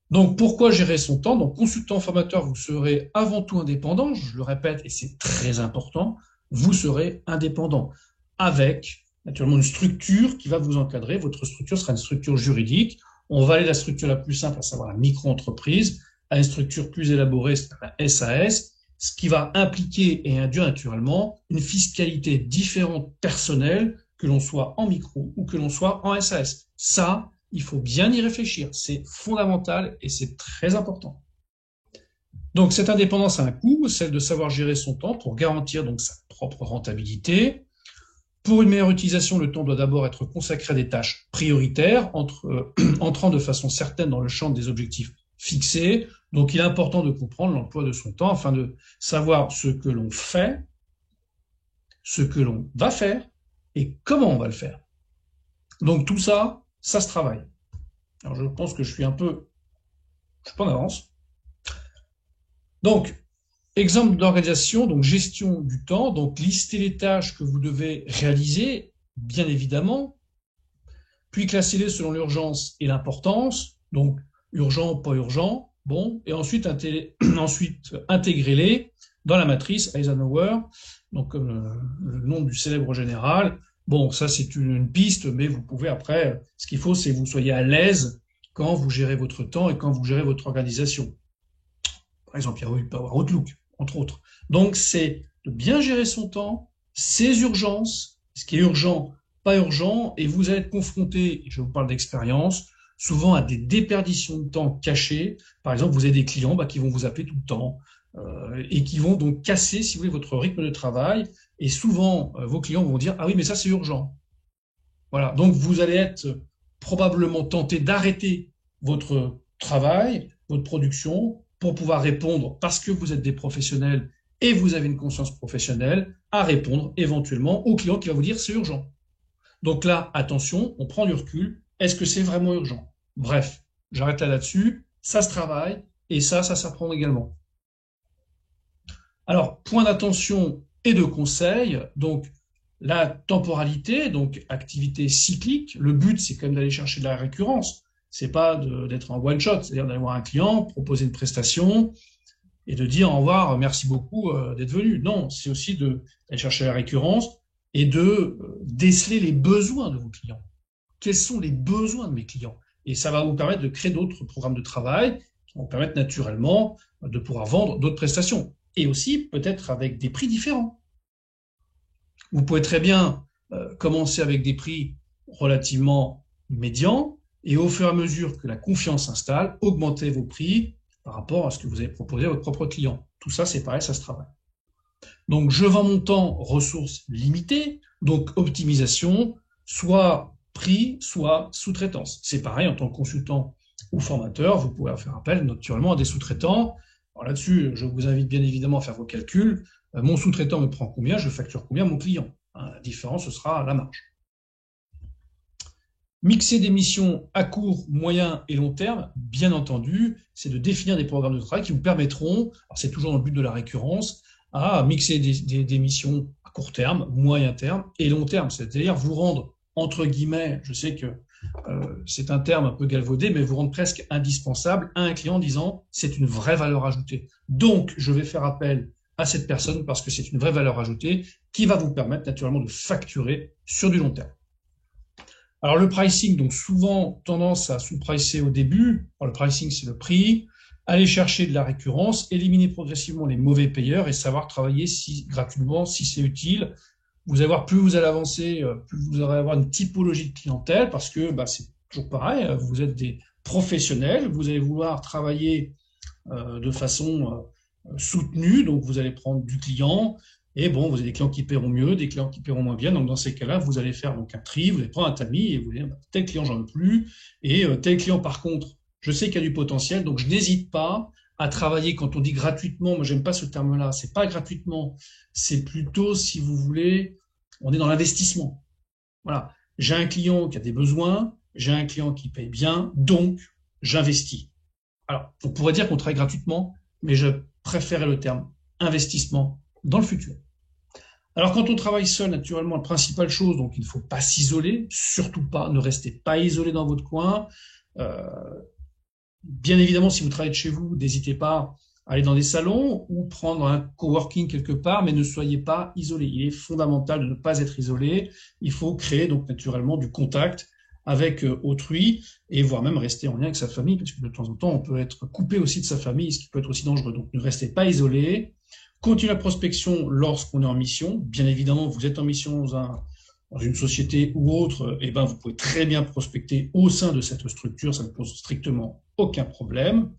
Donc, pourquoi gérer son temps? Donc, consultant formateur, vous serez avant tout indépendant. Je le répète, et c'est très important. Vous serez indépendant avec, naturellement, une structure qui va vous encadrer. Votre structure sera une structure juridique. On va aller de la structure la plus simple, à savoir la micro-entreprise, à une structure plus élaborée, c'est la SAS, ce qui va impliquer et induire naturellement une fiscalité différente personnelle, que l'on soit en micro ou que l'on soit en SAS. Ça, il faut bien y réfléchir. C'est fondamental et c'est très important. Donc, cette indépendance a un coût, celle de savoir gérer son temps pour garantir donc sa propre rentabilité. Pour une meilleure utilisation, le temps doit d'abord être consacré à des tâches prioritaires, entrant de façon certaine dans le champ des objectifs fixés. Donc, il est important de comprendre l'emploi de son temps afin de savoir ce que l'on fait, ce que l'on va faire et comment on va le faire. Donc, tout ça, ça se travaille. Alors, je pense que je suis pas en avance. Donc, exemple d'organisation, donc gestion du temps, donc lister les tâches que vous devez réaliser, bien évidemment, puis classer-les selon l'urgence et l'importance, donc urgent, pas urgent, bon, et ensuite intégrer-les dans la matrice Eisenhower, donc le nom du célèbre général. Bon, ça c'est une piste, mais vous pouvez après, ce qu'il faut, c'est que vous soyez à l'aise quand vous gérez votre temps et quand vous gérez votre organisation. Par exemple, il peut y avoir Outlook, entre autres. Donc, c'est de bien gérer son temps, ses urgences, ce qui est urgent, pas urgent, et vous allez être confronté, et je vous parle d'expérience, souvent à des déperditions de temps cachées. Par exemple, vous avez des clients qui vont vous appeler tout le temps et qui vont donc casser, si vous voulez, votre rythme de travail. Et souvent, vos clients vont dire « Ah oui, mais ça, c'est urgent ». Voilà. Donc, vous allez être probablement tenté d'arrêter votre travail, votre production, pour pouvoir répondre, parce que vous êtes des professionnels et vous avez une conscience professionnelle, à répondre éventuellement au client qui va vous dire c'est urgent. Donc là, attention, on prend du recul. Est-ce que c'est vraiment urgent? Bref, j'arrête là-dessus. Ça se travaille et ça s'apprend également. Alors, point d'attention et de conseil. Donc, la temporalité, donc activité cyclique. Le but, c'est quand même d'aller chercher de la récurrence. C'est pas d'être en one shot, c'est-à-dire d'aller voir un client, proposer une prestation et de dire au revoir, merci beaucoup d'être venu. Non, c'est aussi d'aller chercher la récurrence et de déceler les besoins de vos clients. Quels sont les besoins de mes clients? Et ça va vous permettre de créer d'autres programmes de travail qui vont vous permettre naturellement de pouvoir vendre d'autres prestations. Et aussi peut-être avec des prix différents. Vous pouvez très bien commencer avec des prix relativement médians, et au fur et à mesure que la confiance s'installe, augmentez vos prix par rapport à ce que vous avez proposé à votre propre client. Tout ça, c'est pareil, ça se travaille. Donc, je vends mon temps, ressources limitées, donc optimisation, soit prix, soit sous-traitance. C'est pareil en tant que consultant ou formateur, vous pouvez faire appel naturellement à des sous-traitants. Alors là-dessus, je vous invite bien évidemment à faire vos calculs. Mon sous-traitant me prend combien, je facture combien à mon client. La différence, ce sera la marge. Mixer des missions à court, moyen et long terme, bien entendu, c'est de définir des programmes de travail qui vous permettront, alors c'est toujours dans le but de la récurrence, à mixer des missions à court terme, moyen terme et long terme, c'est-à-dire vous rendre, entre guillemets, je sais que c'est un terme un peu galvaudé, mais vous rendre presque indispensable à un client en disant c'est une vraie valeur ajoutée. Donc, je vais faire appel à cette personne parce que c'est une vraie valeur ajoutée qui va vous permettre naturellement de facturer sur du long terme. Alors le pricing, donc souvent tendance à sous-pricer au début. Alors, le pricing, c'est le prix. Aller chercher de la récurrence, éliminer progressivement les mauvais payeurs et savoir travailler gratuitement si c'est utile. Vous allez voir, plus vous allez avancer, plus vous allez avoir une typologie de clientèle parce que c'est toujours pareil. Vous êtes des professionnels, vous allez vouloir travailler de façon soutenue, donc vous allez prendre du client. Et bon, vous avez des clients qui paieront mieux, des clients qui paieront moins bien. Donc, dans ces cas-là, vous allez faire donc un tri, vous allez prendre un tamis et vous allez dire, tel client, j'en veux plus. Et tel client, par contre, je sais qu'il y a du potentiel. Donc, je n'hésite pas à travailler quand on dit gratuitement. Moi, j'aime pas ce terme-là. C'est pas gratuitement. C'est plutôt, si vous voulez, on est dans l'investissement. Voilà. J'ai un client qui a des besoins. J'ai un client qui paye bien. Donc, j'investis. Alors, on pourrait dire qu'on travaille gratuitement, mais je préférais le terme investissement dans le futur. Alors, quand on travaille seul, naturellement, la principale chose, donc il ne faut pas s'isoler, surtout pas, ne restez pas isolé dans votre coin. Euh, Bien évidemment, si vous travaillez de chez vous, n'hésitez pas à aller dans des salons ou prendre un coworking quelque part, mais ne soyez pas isolé. Il est fondamental de ne pas être isolé. Il faut créer donc naturellement du contact avec autrui et voire même rester en lien avec sa famille, parce que de temps en temps, on peut être coupé aussi de sa famille, ce qui peut être aussi dangereux. Donc, ne restez pas isolé. Continuez la prospection lorsqu'on est en mission. Bien évidemment, vous êtes en mission dans une société ou autre, eh ben, vous pouvez très bien prospecter au sein de cette structure, ça ne pose strictement aucun problème.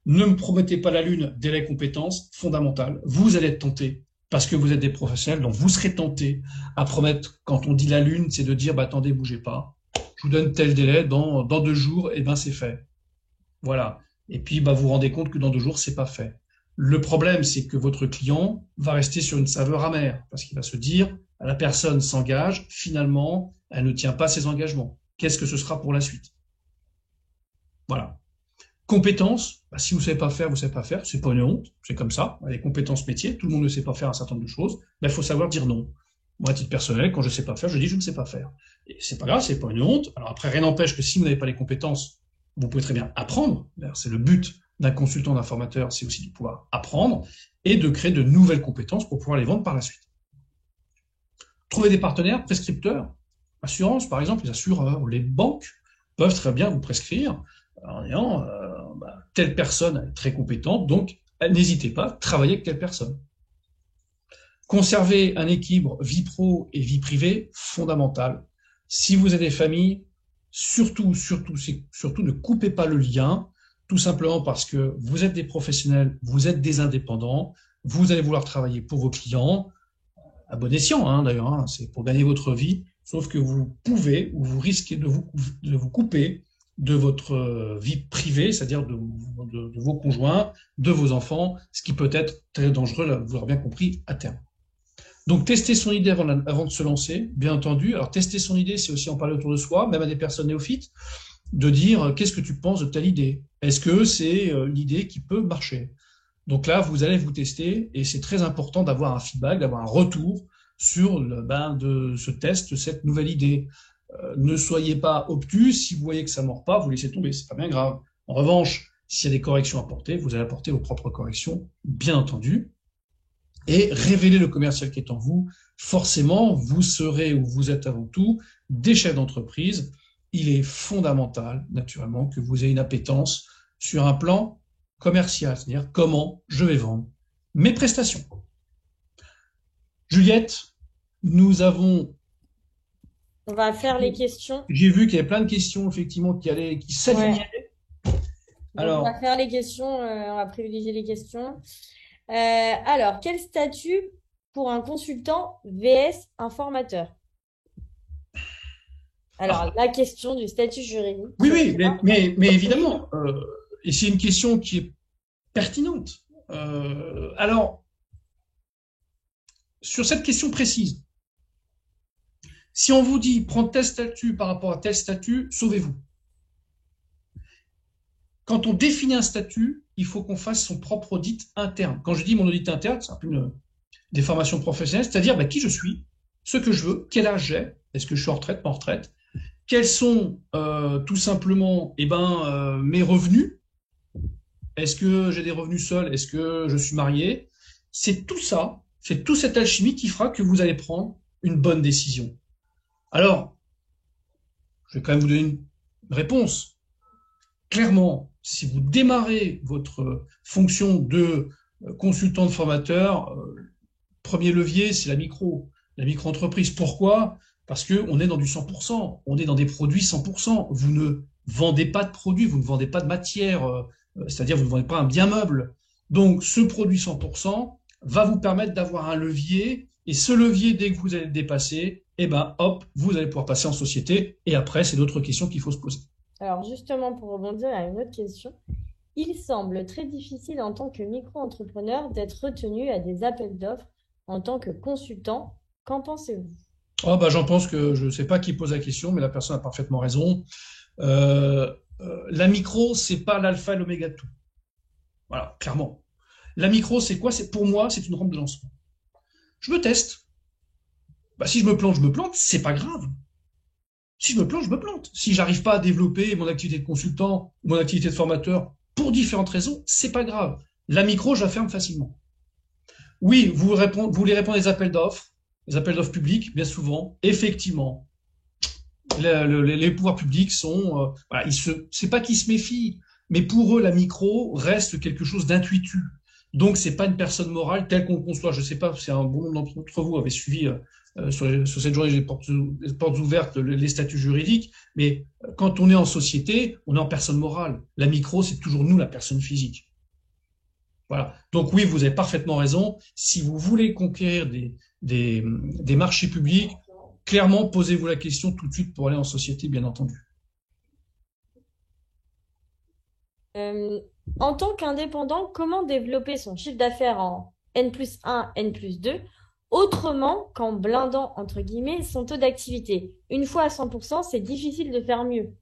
Ne me promettez pas la lune, délai compétences, fondamental. Vous allez être tenté parce que vous êtes des professionnels, donc vous serez tenté à promettre, quand on dit la lune, c'est de dire, attendez, bougez pas, je vous donne tel délai, dans 2 jours, et ben c'est fait. Voilà. Et puis, vous vous rendez compte que dans 2 jours, c'est pas fait. Le problème, c'est que votre client va rester sur une saveur amère parce qu'il va se dire, la personne s'engage, finalement, elle ne tient pas ses engagements. Qu'est-ce que ce sera pour la suite? Voilà. Compétences, si vous ne savez pas faire, vous ne savez pas faire, c'est pas une honte, c'est comme ça. Les compétences métiers, tout le monde ne sait pas faire un certain nombre de choses, il faut savoir dire non. Moi, à titre personnel, quand je ne sais pas faire, je dis je ne sais pas faire. Et c'est pas grave, c'est pas une honte. Alors après, rien n'empêche que si vous n'avez pas les compétences, vous pouvez très bien apprendre. C'est le but d'un consultant, d'un formateur, c'est aussi de pouvoir apprendre et de créer de nouvelles compétences pour pouvoir les vendre par la suite. Trouver des partenaires, prescripteurs, assurance par exemple, les assureurs, les banques peuvent très bien vous prescrire en disant telle personne est très compétente, donc n'hésitez pas, travaillez avec telle personne. Conserver un équilibre vie pro et vie privée, fondamental. Si vous avez des familles, surtout, ne coupez pas le lien, tout simplement parce que vous êtes des professionnels, vous êtes des indépendants, vous allez vouloir travailler pour vos clients, à bon escient d'ailleurs, c'est pour gagner votre vie, sauf que vous pouvez ou vous risquez de vous couper de votre vie privée, c'est-à-dire de vos conjoints, de vos enfants, ce qui peut être très dangereux, vous l'aurez bien compris, à terme. Donc, tester son idée avant de se lancer, bien entendu. Alors, tester son idée, c'est aussi en parler autour de soi, même à des personnes néophytes, de dire qu'est-ce que tu penses de telle idée? Est-ce que c'est une idée qui peut marcher? Donc là, vous allez vous tester et c'est très important d'avoir un feedback, d'avoir un retour sur de ce test, cette nouvelle idée. Ne soyez pas obtus. Si vous voyez que ça ne mord pas, vous laissez tomber. C'est pas bien grave. En revanche, s'il y a des corrections à apporter, vous allez apporter vos propres corrections, bien entendu. Et révéler le commercial qui est en vous. Forcément, vous serez ou vous êtes avant tout des chefs d'entreprise. Il est fondamental, naturellement, que vous ayez une appétence sur un plan commercial, c'est-à-dire comment je vais vendre mes prestations. Juliette, nous avons... On va faire les questions. J'ai vu qu'il y avait plein de questions, effectivement, qui s'alignaient. Ouais. Alors, on va faire les questions, on va privilégier les questions. Alors, quel statut pour un consultant vs un formateur? Alors, la question du statut juridique. Oui, oui, mais évidemment, et c'est une question qui est pertinente. Alors, sur cette question précise, si on vous dit prends tel statut par rapport à tel statut, sauvez-vous. Quand on définit un statut, il faut qu'on fasse son propre audit interne. Quand je dis mon audit interne, c'est un peu des formations professionnelles, c'est-à-dire qui je suis, ce que je veux, quel âge j'ai, est-ce que je suis en retraite, pas en retraite, quels sont tout simplement mes revenus, est-ce que j'ai des revenus seuls, est-ce que je suis marié, c'est tout ça, c'est toute cette alchimie qui fera que vous allez prendre une bonne décision. Alors, je vais quand même vous donner une réponse. Clairement, si vous démarrez votre fonction de consultant de formateur, premier levier, c'est la micro-entreprise. Pourquoi? Parce qu'on est dans du 100%, on est dans des produits 100%. Vous ne vendez pas de produits, vous ne vendez pas de matière, c'est-à-dire vous ne vendez pas un bien meuble. Donc, ce produit 100% va vous permettre d'avoir un levier, et ce levier, dès que vous allez le dépasser, hop, vous allez pouvoir passer en société, et après, c'est d'autres questions qu'il faut se poser. Alors justement, pour rebondir à une autre question, il semble très difficile en tant que micro-entrepreneur d'être retenu à des appels d'offres en tant que consultant. Qu'en pensez-vous? J'en pense que je ne sais pas qui pose la question, mais la personne a parfaitement raison. La micro, c'est pas l'alpha et l'oméga de tout. Voilà, clairement. La micro, c'est quoi? Pour moi, c'est une rampe de lancement. Je me teste. Si je me plante, c'est pas grave. Si je me plante, je me plante. Si j'arrive pas à développer mon activité de consultant, mon activité de formateur, pour différentes raisons, c'est pas grave. La micro, je la ferme facilement. Oui, vous voulez répondre aux appels d'offres publics, bien souvent, effectivement. Les pouvoirs publics sont, c'est pas qu'ils se méfient, mais pour eux, la micro reste quelque chose d'intuitu. Donc, c'est pas une personne morale telle qu'on conçoit. Je sais pas si un bon nombre d'entre vous avaient suivi sur cette journée des portes ouvertes les statuts juridiques, mais quand on est en société, on est en personne morale. La micro, c'est toujours nous, la personne physique. Voilà. Donc oui, vous avez parfaitement raison. Si vous voulez conquérir des marchés publics, clairement, posez-vous la question tout de suite pour aller en société, bien entendu. En tant qu'indépendant, comment développer son chiffre d'affaires en N+1, N+2, autrement qu'en blindant, entre guillemets, son taux d'activité? Une fois à 100%, c'est difficile de faire mieux.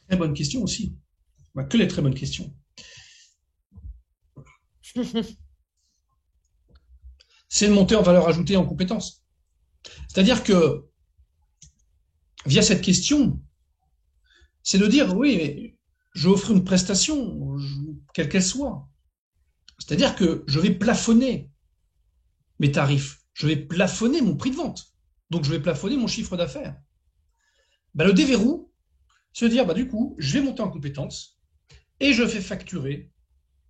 Très bonne question aussi. Que les très bonnes questions. C'est de monter en valeur ajoutée et en compétences. C'est-à-dire que, via cette question, c'est de dire, oui, mais je vais offrir une prestation, quelle qu'elle soit. C'est-à-dire que je vais plafonner mes tarifs, je vais plafonner mon prix de vente, donc je vais plafonner mon chiffre d'affaires. Le déverrou, c'est de dire, du coup, je vais monter en compétences et je vais facturer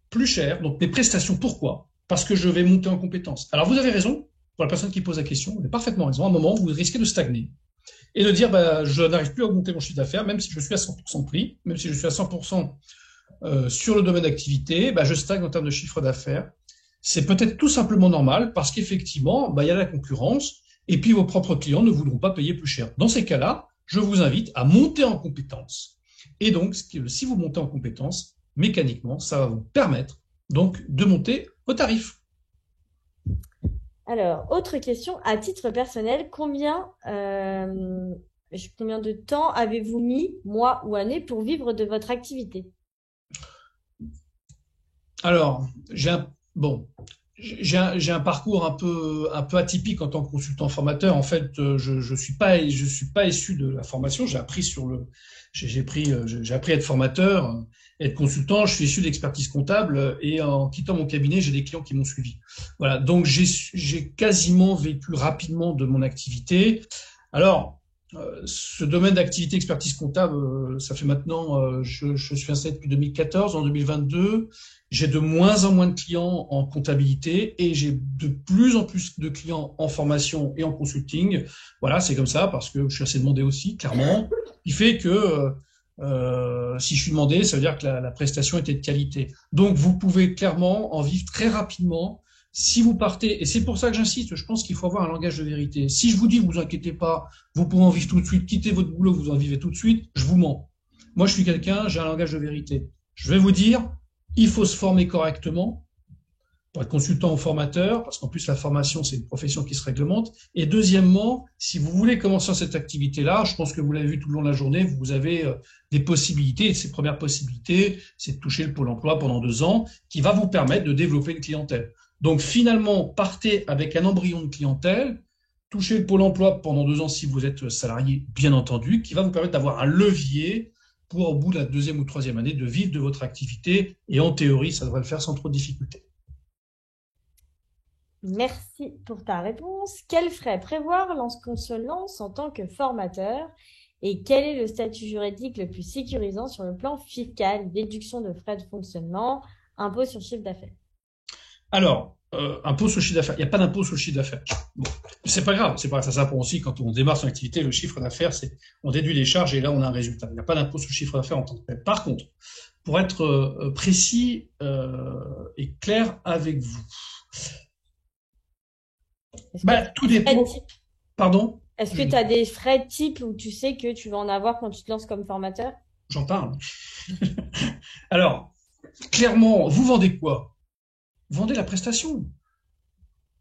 plus cher, donc mes prestations. Pourquoi? Parce que je vais monter en compétences. Alors vous avez raison, pour la personne qui pose la question, vous avez parfaitement raison. À un moment, vous risquez de stagner et de dire, je n'arrive plus à augmenter mon chiffre d'affaires, même si je suis à 100% de prix, même si je suis à 100% sur le domaine d'activité, je stagne en termes de chiffre d'affaires. C'est peut-être tout simplement normal parce qu'effectivement, il y a la concurrence et puis vos propres clients ne voudront pas payer plus cher. Dans ces cas-là, je vous invite à monter en compétences. Et donc, si vous montez en compétences, mécaniquement, ça va vous permettre donc de monter vos tarifs. Alors, autre question, à titre personnel, combien de temps avez-vous mis, mois ou années, pour vivre de votre activité? Alors, j'ai un parcours un peu atypique en tant que consultant formateur. En fait, je suis pas issu de la formation. J'ai appris à être formateur, être consultant. Je suis issu d'expertise comptable et en quittant mon cabinet, j'ai des clients qui m'ont suivi. Voilà. Donc, j'ai quasiment vécu rapidement de mon activité. Alors, ce domaine d'activité expertise comptable, ça fait maintenant, je suis installé depuis 2014. En 2022, j'ai de moins en moins de clients en comptabilité et j'ai de plus en plus de clients en formation et en consulting. Voilà, c'est comme ça parce que je suis assez demandé aussi, clairement. Il fait que si je suis demandé, ça veut dire que la prestation était de qualité. Donc, vous pouvez clairement en vivre très rapidement Si vous partez, et c'est pour ça que j'insiste, je pense qu'il faut avoir un langage de vérité. Si je vous dis, vous inquiétez pas, vous pouvez en vivre tout de suite, quittez votre boulot, vous en vivez tout de suite, je vous mens. Moi, je suis quelqu'un, j'ai un langage de vérité. Je vais vous dire, il faut se former correctement pour être consultant ou formateur, parce qu'en plus, la formation, c'est une profession qui se réglemente. Et deuxièmement, si vous voulez commencer cette activité-là, je pense que vous l'avez vu tout le long de la journée, vous avez des possibilités. Et ces premières possibilités, c'est de toucher le Pôle emploi pendant 2 ans, qui va vous permettre de développer une clientèle. Donc finalement, partez avec un embryon de clientèle, touchez le Pôle emploi pendant 2 ans si vous êtes salarié, bien entendu, qui va vous permettre d'avoir un levier pour, au bout de la 2e ou 3e année, de vivre de votre activité. Et en théorie, ça devrait le faire sans trop de difficultés. Merci pour ta réponse. Quels frais prévoir lorsqu'on se lance en tant que formateur et quel est le statut juridique le plus sécurisant sur le plan fiscal, déduction de frais de fonctionnement, impôt sur chiffre d'affaires? Alors, impôt sur le chiffre d'affaires. Il n'y a pas d'impôt sur le chiffre d'affaires. Bon, c'est pas grave, c'est pas grave. Ça s'apprend aussi quand on démarre son activité. Le chiffre d'affaires, c'est on déduit les charges et là on a un résultat. Il n'y a pas d'impôt sur le chiffre d'affaires en tant que tel. Par contre, pour être précis et clair avec vous, Est-ce que tu tout as des frais dépend. types? Pardon, Est-ce que tu as des frais types où tu sais que tu vas en avoir quand tu te lances comme formateur? j'en parle. Alors, clairement, vous vendez quoi? Vous vendez la prestation.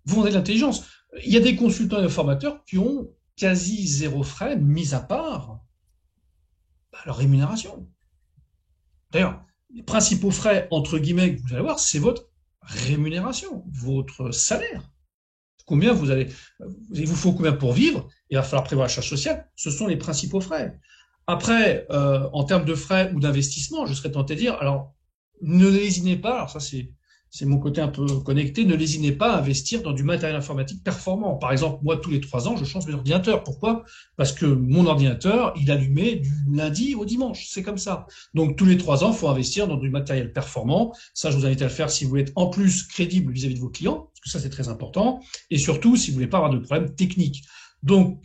Vous vendez de l'intelligence. Il y a des consultants et des formateurs qui ont quasi zéro frais, mis à part leur rémunération. D'ailleurs, les principaux frais, entre guillemets, que vous allez avoir, c'est votre rémunération, votre salaire. Combien vous allez, il vous faut combien pour vivre? Il va falloir prévoir la charge sociale. Ce sont les principaux frais. Après, en termes de frais ou d'investissement, je serais tenté de dire, alors, ne lésinez pas, alors ça c'est mon côté un peu connecté, ne lésinez pas à investir dans du matériel informatique performant. Par exemple, moi, tous les 3 ans, je change mes ordinateurs. Pourquoi? Parce que mon ordinateur, il allumait du lundi au dimanche. C'est comme ça. Donc, tous les 3 ans, il faut investir dans du matériel performant. Ça, je vous invite à le faire si vous voulez être en plus crédible vis-à-vis de vos clients, parce que ça, c'est très important. Et surtout, si vous voulez pas avoir de problèmes techniques. Donc,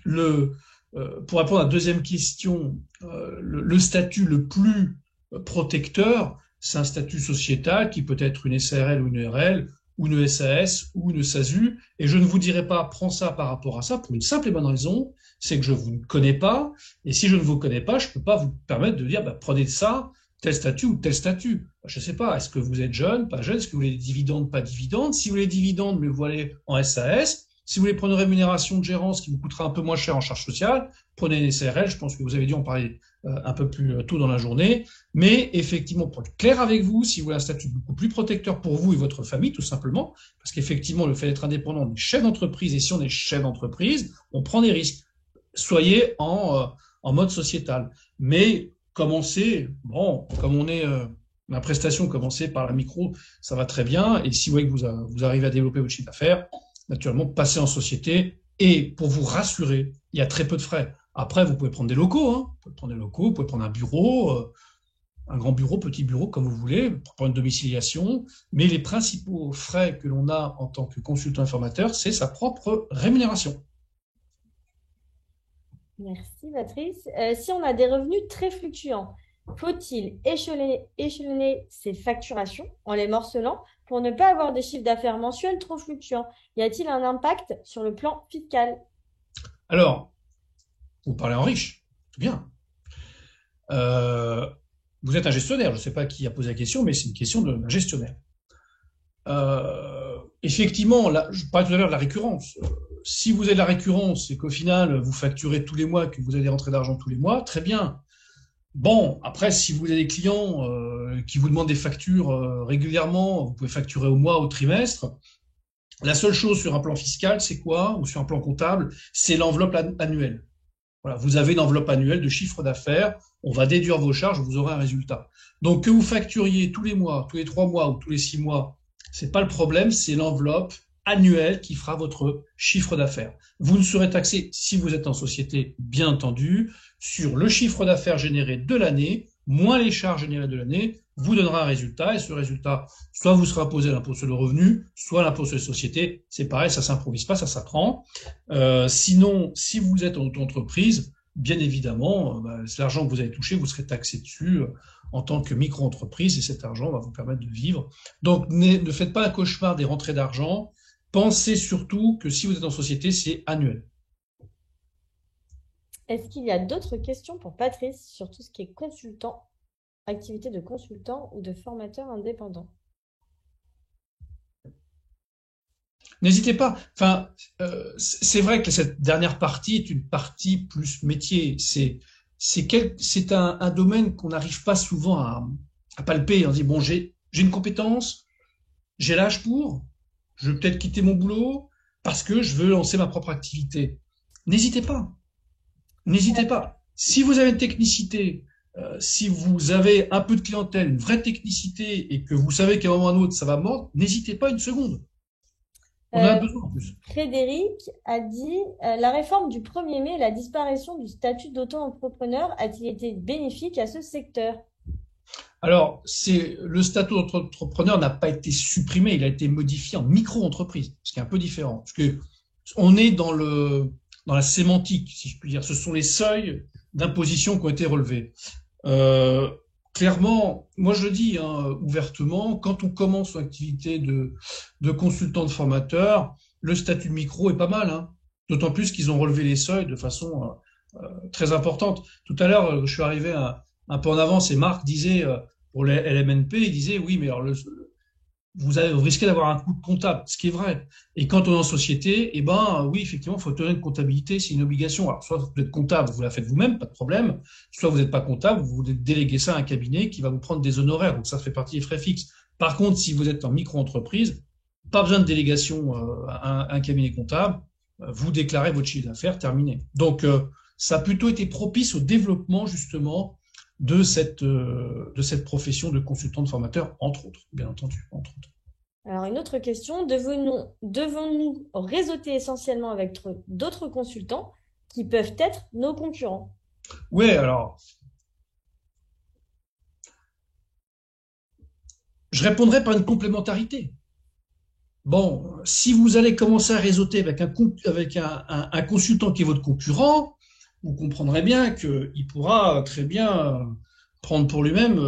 pour répondre à la deuxième question, le statut le plus protecteur, c'est un statut sociétal qui peut être une SARL ou une URL, ou une SAS ou une SASU. Et je ne vous dirai pas, prends ça par rapport à ça, pour une simple et bonne raison, c'est que je vous ne connais pas. Et si je ne vous connais pas, je ne peux pas vous permettre de dire, prenez ça, tel statut ou tel statut. Je ne sais pas, est-ce que vous êtes jeune, pas jeune, est-ce que vous voulez des dividendes, pas dividendes? Si vous voulez des dividendes, me voilà en SAS. Si vous voulez prendre une rémunération de gérance qui vous coûtera un peu moins cher en charge sociale, prenez une SARL. Je pense que vous avez dû en parler un peu plus tôt dans la journée. Mais effectivement, pour être clair avec vous, si vous voulez un statut beaucoup plus protecteur pour vous et votre famille, tout simplement, parce qu'effectivement, le fait d'être indépendant, on est chef d'entreprise, et si on est chef d'entreprise, on prend des risques. Soyez en mode sociétal. Mais commencez, comme on est la prestation, commencez par la micro, ça va très bien. Et si vous voyez que vous arrivez à développer votre chiffre d'affaires, naturellement, passez en société. Et pour vous rassurer, il y a très peu de frais. Après, vous pouvez prendre des locaux, hein. Vous pouvez prendre des locaux, vous pouvez prendre un bureau, un grand bureau, petit bureau, comme vous voulez, pour une domiciliation. Mais les principaux frais que l'on a en tant que consultant informateur, c'est sa propre rémunération. Merci, Patrice. Si on a des revenus très fluctuants, faut-il échelonner ces facturations en les morcelant pour ne pas avoir des chiffres d'affaires mensuels trop fluctuants? Y a-t-il un impact sur le plan fiscal? Alors, vous parlez en riche, c'est bien. Vous êtes un gestionnaire, je ne sais pas qui a posé la question, mais c'est une question d'un gestionnaire. Effectivement, là, je parlais tout à l'heure de la récurrence. Si vous avez de la récurrence et qu'au final, vous facturez tous les mois, que vous avez des rentrées d'argent tous les mois, très bien. Bon, après, si vous avez des clients qui vous demandent des factures régulièrement, vous pouvez facturer au mois, au trimestre. La seule chose sur un plan fiscal, c'est quoi? Ou sur un plan comptable, c'est l'enveloppe annuelle. Voilà, vous avez une enveloppe annuelle de chiffre d'affaires, on va déduire vos charges, vous aurez un résultat. Donc que vous facturiez tous les mois, tous les 3 mois ou tous les 6 mois, c'est pas le problème, c'est l'enveloppe annuelle qui fera votre chiffre d'affaires. Vous ne serez taxé, si vous êtes en société, bien entendu, sur le chiffre d'affaires généré de l'année, moins les charges générées de l'année, vous donnera un résultat, et ce résultat, soit vous serez imposé à l'impôt sur le revenu, soit à l'impôt sur les sociétés. C'est pareil, ça s'improvise pas, ça s'apprend. Sinon, si vous êtes en auto-entreprise, bien évidemment, c'est l'argent que vous avez touché, vous serez taxé dessus en tant que micro-entreprise et cet argent va vous permettre de vivre. Donc, ne faites pas un cauchemar des rentrées d'argent. Pensez surtout que si vous êtes en société, c'est annuel. Est-ce qu'il y a d'autres questions pour Patrice sur tout ce qui est consultant, activité de consultant ou de formateur indépendant? N'hésitez pas. Enfin, c'est vrai que cette dernière partie est une partie plus métier. C'est un domaine qu'on n'arrive pas souvent à palper. On dit bon, j'ai une compétence, j'ai l'âge pour, je vais peut-être quitter mon boulot parce que je veux lancer ma propre activité. N'hésitez pas. N'hésitez pas. Si vous avez une technicité, si vous avez un peu de clientèle, une vraie technicité et que vous savez qu'à un moment ou à un autre ça va mordre, n'hésitez pas une seconde. On en a Euh, besoin en plus. Frédéric a dit la réforme du 1er mai et la disparition du statut d'auto-entrepreneur a-t-il été bénéfique à ce secteur? Alors, le statut d'entrepreneur n'a pas été supprimé, il a été modifié en micro-entreprise, ce qui est un peu différent. Parce que on est dans la sémantique, si je puis dire. Ce sont les seuils d'imposition qui ont été relevés. Euh, Clairement, moi je le dis ouvertement, quand on commence son activité de consultant de formateur, le statut de micro est pas mal, hein. D'autant plus qu'ils ont relevé les seuils de façon très importante. Tout à l'heure, je suis arrivé un peu en avance et Marc disait, pour les LMNP, il disait, oui, mais alors vous risquez d'avoir un coût de comptable, ce qui est vrai. Et quand on est en société, eh ben, oui, effectivement, il faut tenir une comptabilité, c'est une obligation. Alors, soit vous êtes comptable, vous la faites vous-même, pas de problème. Soit vous n'êtes pas comptable, vous déléguez ça à un cabinet qui va vous prendre des honoraires. Donc, ça fait partie des frais fixes. Par contre, si vous êtes en micro-entreprise, pas besoin de délégation à un cabinet comptable. Vous déclarez votre chiffre d'affaires, terminé. Donc, ça a plutôt été propice au développement, justement, de cette profession de consultant de formateur, entre autres, bien entendu, entre autres. Alors, une autre question, devons-nous réseauter essentiellement avec d'autres consultants qui peuvent être nos concurrents? Oui, alors, je répondrai par une complémentarité. Bon, si vous allez commencer à réseauter avec un consultant qui est votre concurrent, vous comprendrez bien qu'il pourra très bien prendre pour lui-même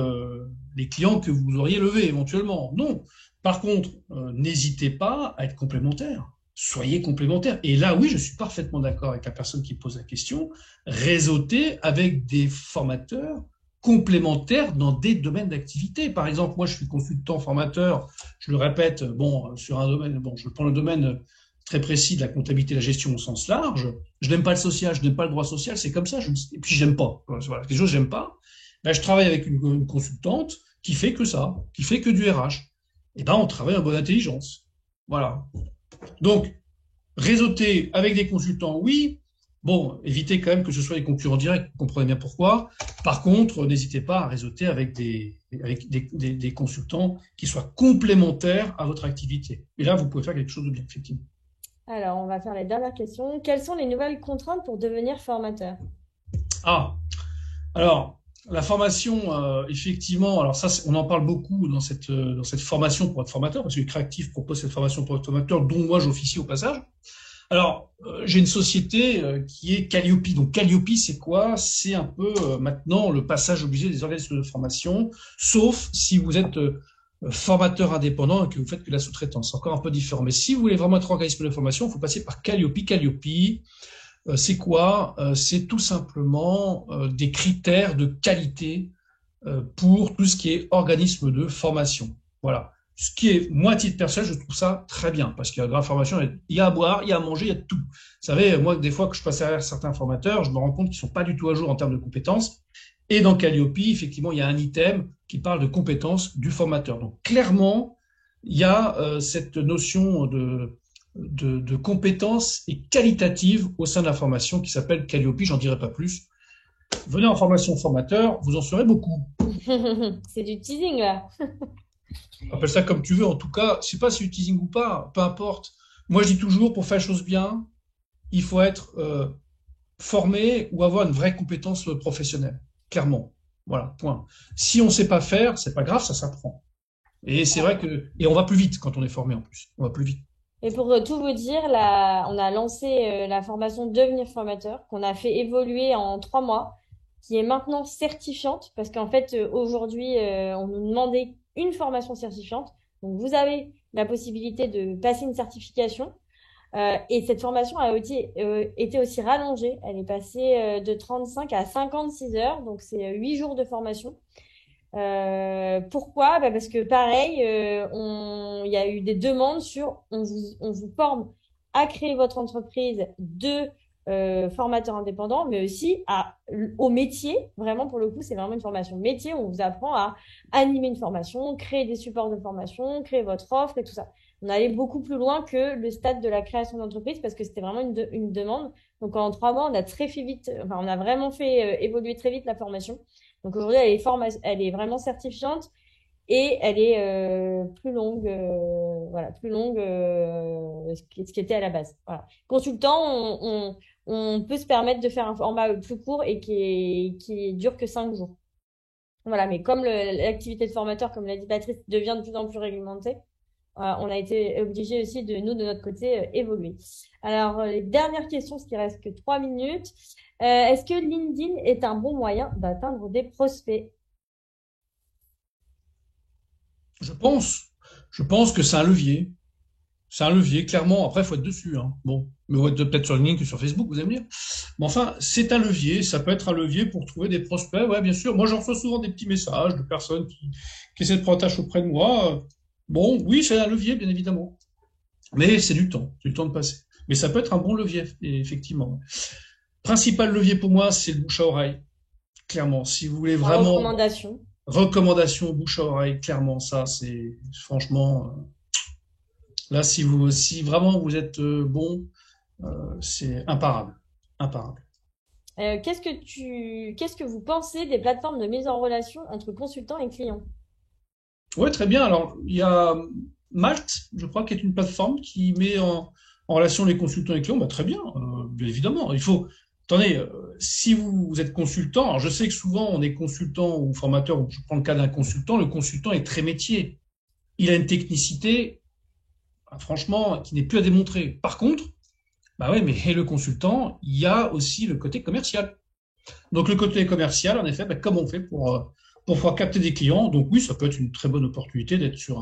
les clients que vous auriez levés éventuellement. Non. Par contre, n'hésitez pas à être complémentaire. Soyez complémentaire. Et là, oui, je suis parfaitement d'accord avec la personne qui pose la question. Réseauter avec des formateurs complémentaires dans des domaines d'activité. Par exemple, moi, je suis consultant formateur, je le répète, bon, sur un domaine, bon, je prends le domaine très précis de la comptabilité et la gestion au sens large. Je n'aime pas le social, je n'aime pas le droit social, c'est comme ça. Et puis, j'aime pas. Voilà, quelque chose que j'aime pas. Ben, je travaille avec une consultante qui fait que ça, qui fait que du RH. Et ben, on travaille en bonne intelligence. Voilà. Donc, réseauter avec des consultants, oui. Bon, évitez quand même que ce soit des concurrents directs, vous comprenez bien pourquoi. Par contre, n'hésitez pas à réseauter avec des consultants qui soient complémentaires à votre activité. Et là, vous pouvez faire quelque chose de bien, effectivement. Alors, on va faire les dernières questions. Quelles sont les nouvelles contraintes pour devenir formateur? Ah, alors, la formation, effectivement, alors ça, on en parle beaucoup dans cette formation pour être formateur, parce que Créatif propose cette formation pour être formateur, dont moi j'officie au passage. Alors, j'ai une société qui est Calliope. Donc, Calliope, c'est quoi? C'est un peu maintenant le passage obligé des organismes de formation, sauf si vous êtes formateur indépendant et que vous faites que la sous-traitance. C'est encore un peu différent. Mais si vous voulez vraiment être organisme de formation, il faut passer par Calliope. Calliope, c'est quoi? C'est tout simplement des critères de qualité pour tout ce qui est organisme de formation. Voilà. Ce qui est, moi, à titre personnel, je trouve ça très bien, parce qu'il y a de la formation, il y a à boire, il y a à manger, il y a de tout. Vous savez, moi, des fois que je passe derrière certains formateurs, je me rends compte qu'ils sont pas du tout à jour en termes de compétences. Et dans Calliope, effectivement, il y a un item qui parle de compétences du formateur. Donc, clairement, il y a cette notion de compétences et qualitative au sein de la formation qui s'appelle Calliope, j'en dirai pas plus. Venez en formation formateur, vous en saurez beaucoup. C'est du teasing là. Appelle ça comme tu veux, en tout cas, je sais pas si c'est du teasing ou pas, peu importe. Moi, je dis toujours, pour faire les choses bien, il faut être formé ou avoir une vraie compétence professionnelle, clairement. Voilà, point. Si on ne sait pas faire, c'est pas grave, ça s'apprend. Et c'est vrai que, et on va plus vite quand on est formé en plus. On va plus vite. Et pour tout vous dire, on a lancé la formation Devenir formateur, qu'on a fait évoluer en 3 mois, qui est maintenant certifiante, parce qu'en fait, aujourd'hui, on nous demandait une formation certifiante. Donc, vous avez la possibilité de passer une certification. Et cette formation a été aussi rallongée. Elle est passée de 35 à 56 heures, donc c'est 8 jours de formation. Pourquoi? Bah parce que pareil, il y a eu des demandes sur on vous forme à créer votre entreprise de formateur indépendant, mais aussi au métier. Vraiment, pour le coup, c'est vraiment une formation métier. On vous apprend à animer une formation, créer des supports de formation, créer votre offre et tout ça. On allait beaucoup plus loin que le stade de la création d'entreprise parce que c'était vraiment une demande. Donc en 3 mois, on a très fait vite, enfin on a vraiment fait évoluer très vite la formation. Donc aujourd'hui, elle est vraiment certifiante et elle est plus longue, voilà, plus longue ce qui était à la base. Voilà. Consultant, on peut se permettre de faire un format plus court et qui dure que 5 jours. Voilà, mais comme l'activité de formateur, comme l'a dit Patrice, devient de plus en plus réglementée, on a été obligé aussi de notre côté, évoluer. Alors, les dernières questions, ce qui reste que 3 minutes. Est-ce que LinkedIn est un bon moyen d'atteindre des prospects? Je pense, je pense que c'est un levier. C'est un levier, clairement. Après, il faut être dessus, hein. Bon, mais vous êtes peut-être sur LinkedIn que sur Facebook, vous allez me dire. Mais enfin, c'est un levier. Ça peut être un levier pour trouver des prospects. Ouais, bien sûr. Moi, j'en reçois souvent des petits messages de personnes qui essaient de prendre tâche auprès de moi. Bon, oui, c'est un levier, bien évidemment. Mais c'est du temps de passer. Mais ça peut être un bon levier, effectivement. Principal levier pour moi, c'est le bouche à oreille. Clairement, si vous voulez En vraiment recommandation. recommandation bouche à oreille, clairement, ça, c'est franchement, là, si vraiment vous êtes bon, c'est imparable. Imparable. Qu'est-ce que vous pensez des plateformes de mise en relation entre consultants et clients? Oui, très bien. Alors, il y a Malte, je crois, qui est une plateforme qui met en relation les consultants et les clients. Bah, très bien, bien évidemment. Il faut. Attendez, si vous êtes consultant, alors je sais que souvent on est consultant ou formateur, ou je prends le cas d'un consultant, le consultant est très métier. Il a une technicité, franchement, qui n'est plus à démontrer. Par contre, bah ouais, mais le consultant, il y a aussi le côté commercial. Donc le côté commercial, en effet, bah, comment on fait pour pouvoir capter des clients? Donc oui, ça peut être une très bonne opportunité d'être sur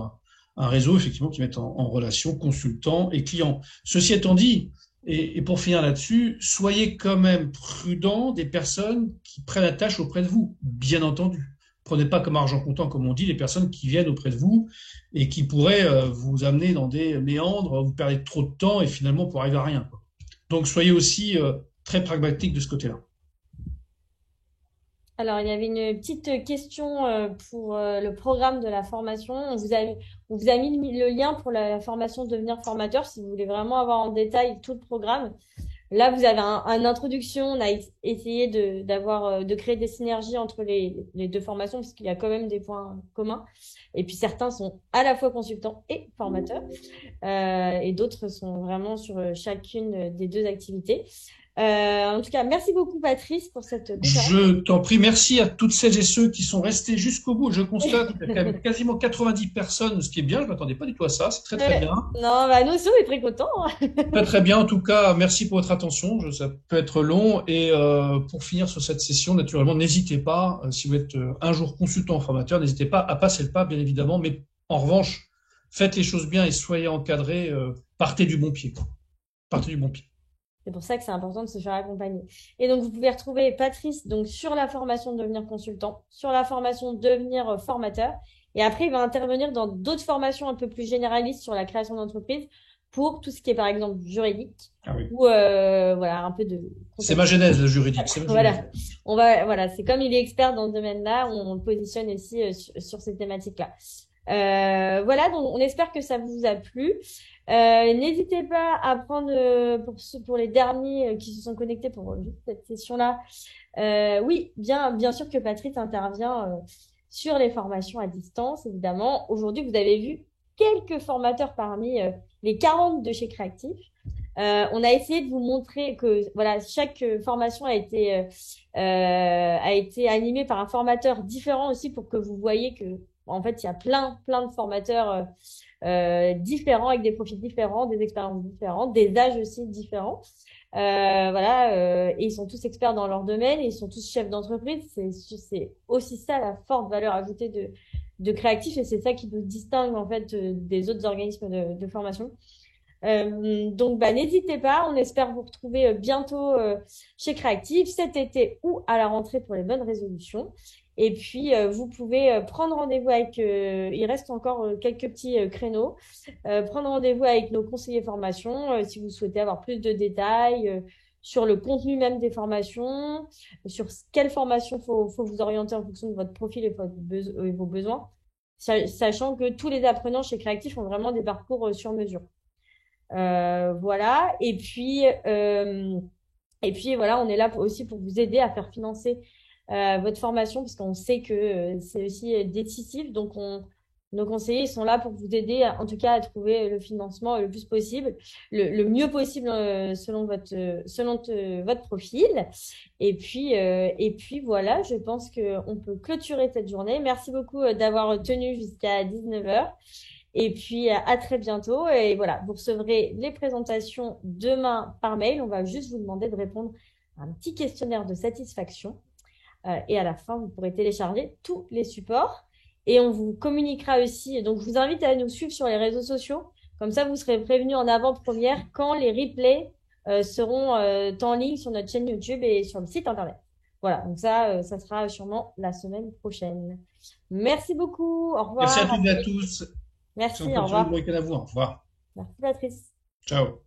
un réseau effectivement qui met en relation consultants et clients. Ceci étant dit, et pour finir là-dessus, soyez quand même prudents des personnes qui prennent la tâche auprès de vous, bien entendu. Prenez pas comme argent comptant, comme on dit, les personnes qui viennent auprès de vous et qui pourraient vous amener dans des méandres, vous perdez trop de temps et finalement pour arriver à rien, quoi. Donc soyez aussi très pragmatique de ce côté-là. Alors, il y avait une petite question pour le programme de la formation. On vous a mis le lien pour la formation Devenir formateur si vous voulez vraiment avoir en détail tout le programme. Là, vous avez une introduction. On a essayé de créer des synergies entre les deux formations parce qu'il y a quand même des points communs. Et puis, certains sont à la fois consultants et formateurs et d'autres sont vraiment sur chacune des deux activités. En tout cas, merci beaucoup, Patrice, pour cette conférence. Je t'en prie, merci à toutes celles et ceux qui sont restés jusqu'au bout. Je constate qu'il y a quand même quasiment 90 personnes, ce qui est bien. Je ne m'attendais pas du tout à ça. C'est très, très bien. Non, bah, nous aussi, on est très contents. Très, très bien. En tout cas, merci pour votre attention. Ça peut être long. Et pour finir sur cette session, naturellement, n'hésitez pas, si vous êtes un jour consultant ou formateur, n'hésitez pas à passer le pas, bien évidemment. Mais en revanche, faites les choses bien et soyez encadrés. Partez du bon pied, quoi. Partez du bon pied. C'est pour ça que c'est important de se faire accompagner. Et donc, vous pouvez retrouver Patrice donc, sur la formation de devenir consultant, sur la formation de devenir formateur. Et après, il va intervenir dans d'autres formations un peu plus généralistes sur la création d'entreprise pour tout ce qui est, par exemple, juridique Ah oui. ou voilà, un peu de C'est ma genèse, le juridique. Voilà. Voilà, c'est comme il est expert dans ce domaine-là, on le positionne aussi sur ces thématiques-là. Voilà, donc on espère que ça vous a plu. N'hésitez pas à prendre pour les derniers qui se sont connectés pour cette session-là. Oui, bien sûr que Patrice intervient sur les formations à distance, évidemment. Aujourd'hui, vous avez vu quelques formateurs parmi les 40 de chez Créatif. On a essayé de vous montrer que voilà, chaque formation a été animée par un formateur différent aussi pour que vous voyez que en fait, il y a plein de formateurs différents, avec des profils différents, des expériences différentes, des âges aussi différents. Voilà, et ils sont tous experts dans leur domaine, et ils sont tous chefs d'entreprise. C'est aussi ça la forte valeur ajoutée de Créatif, et c'est ça qui nous distingue en fait des autres organismes de formation. Donc, bah, n'hésitez pas. On espère vous retrouver bientôt chez Créatif cet été ou à la rentrée pour les bonnes résolutions. Et puis, vous pouvez prendre rendez-vous avec, il reste encore quelques petits créneaux, prendre rendez-vous avec nos conseillers formation si vous souhaitez avoir plus de détails sur le contenu même des formations, sur quelle formation faut vous orienter en fonction de votre profil et vos besoins, sachant que tous les apprenants chez Créatif ont vraiment des parcours sur mesure. Voilà. Et puis voilà, on est là aussi pour vous aider à faire financer votre formation, parce qu'on sait que c'est aussi décisif. Donc, nos conseillers sont là pour vous aider, en tout cas, à trouver le financement le plus possible, le mieux possible selon votre profil. Et puis voilà, je pense qu'on peut clôturer cette journée. Merci beaucoup d'avoir tenu jusqu'à 19h. Et puis, à très bientôt. Et voilà, vous recevrez les présentations demain par mail. On va juste vous demander de répondre à un petit questionnaire de satisfaction. Et à la fin, vous pourrez télécharger tous les supports. Et on vous communiquera aussi. Donc, je vous invite à nous suivre sur les réseaux sociaux. Comme ça, vous serez prévenus en avant-première quand les replays seront en ligne sur notre chaîne YouTube et sur le site internet. Voilà, donc ça sera sûrement la semaine prochaine. Merci beaucoup. Au Merci à revoir. toutes et à tous. Merci, Excellente au continuation de revoir. week-end à vous. Au revoir. Merci, Patrice. Ciao.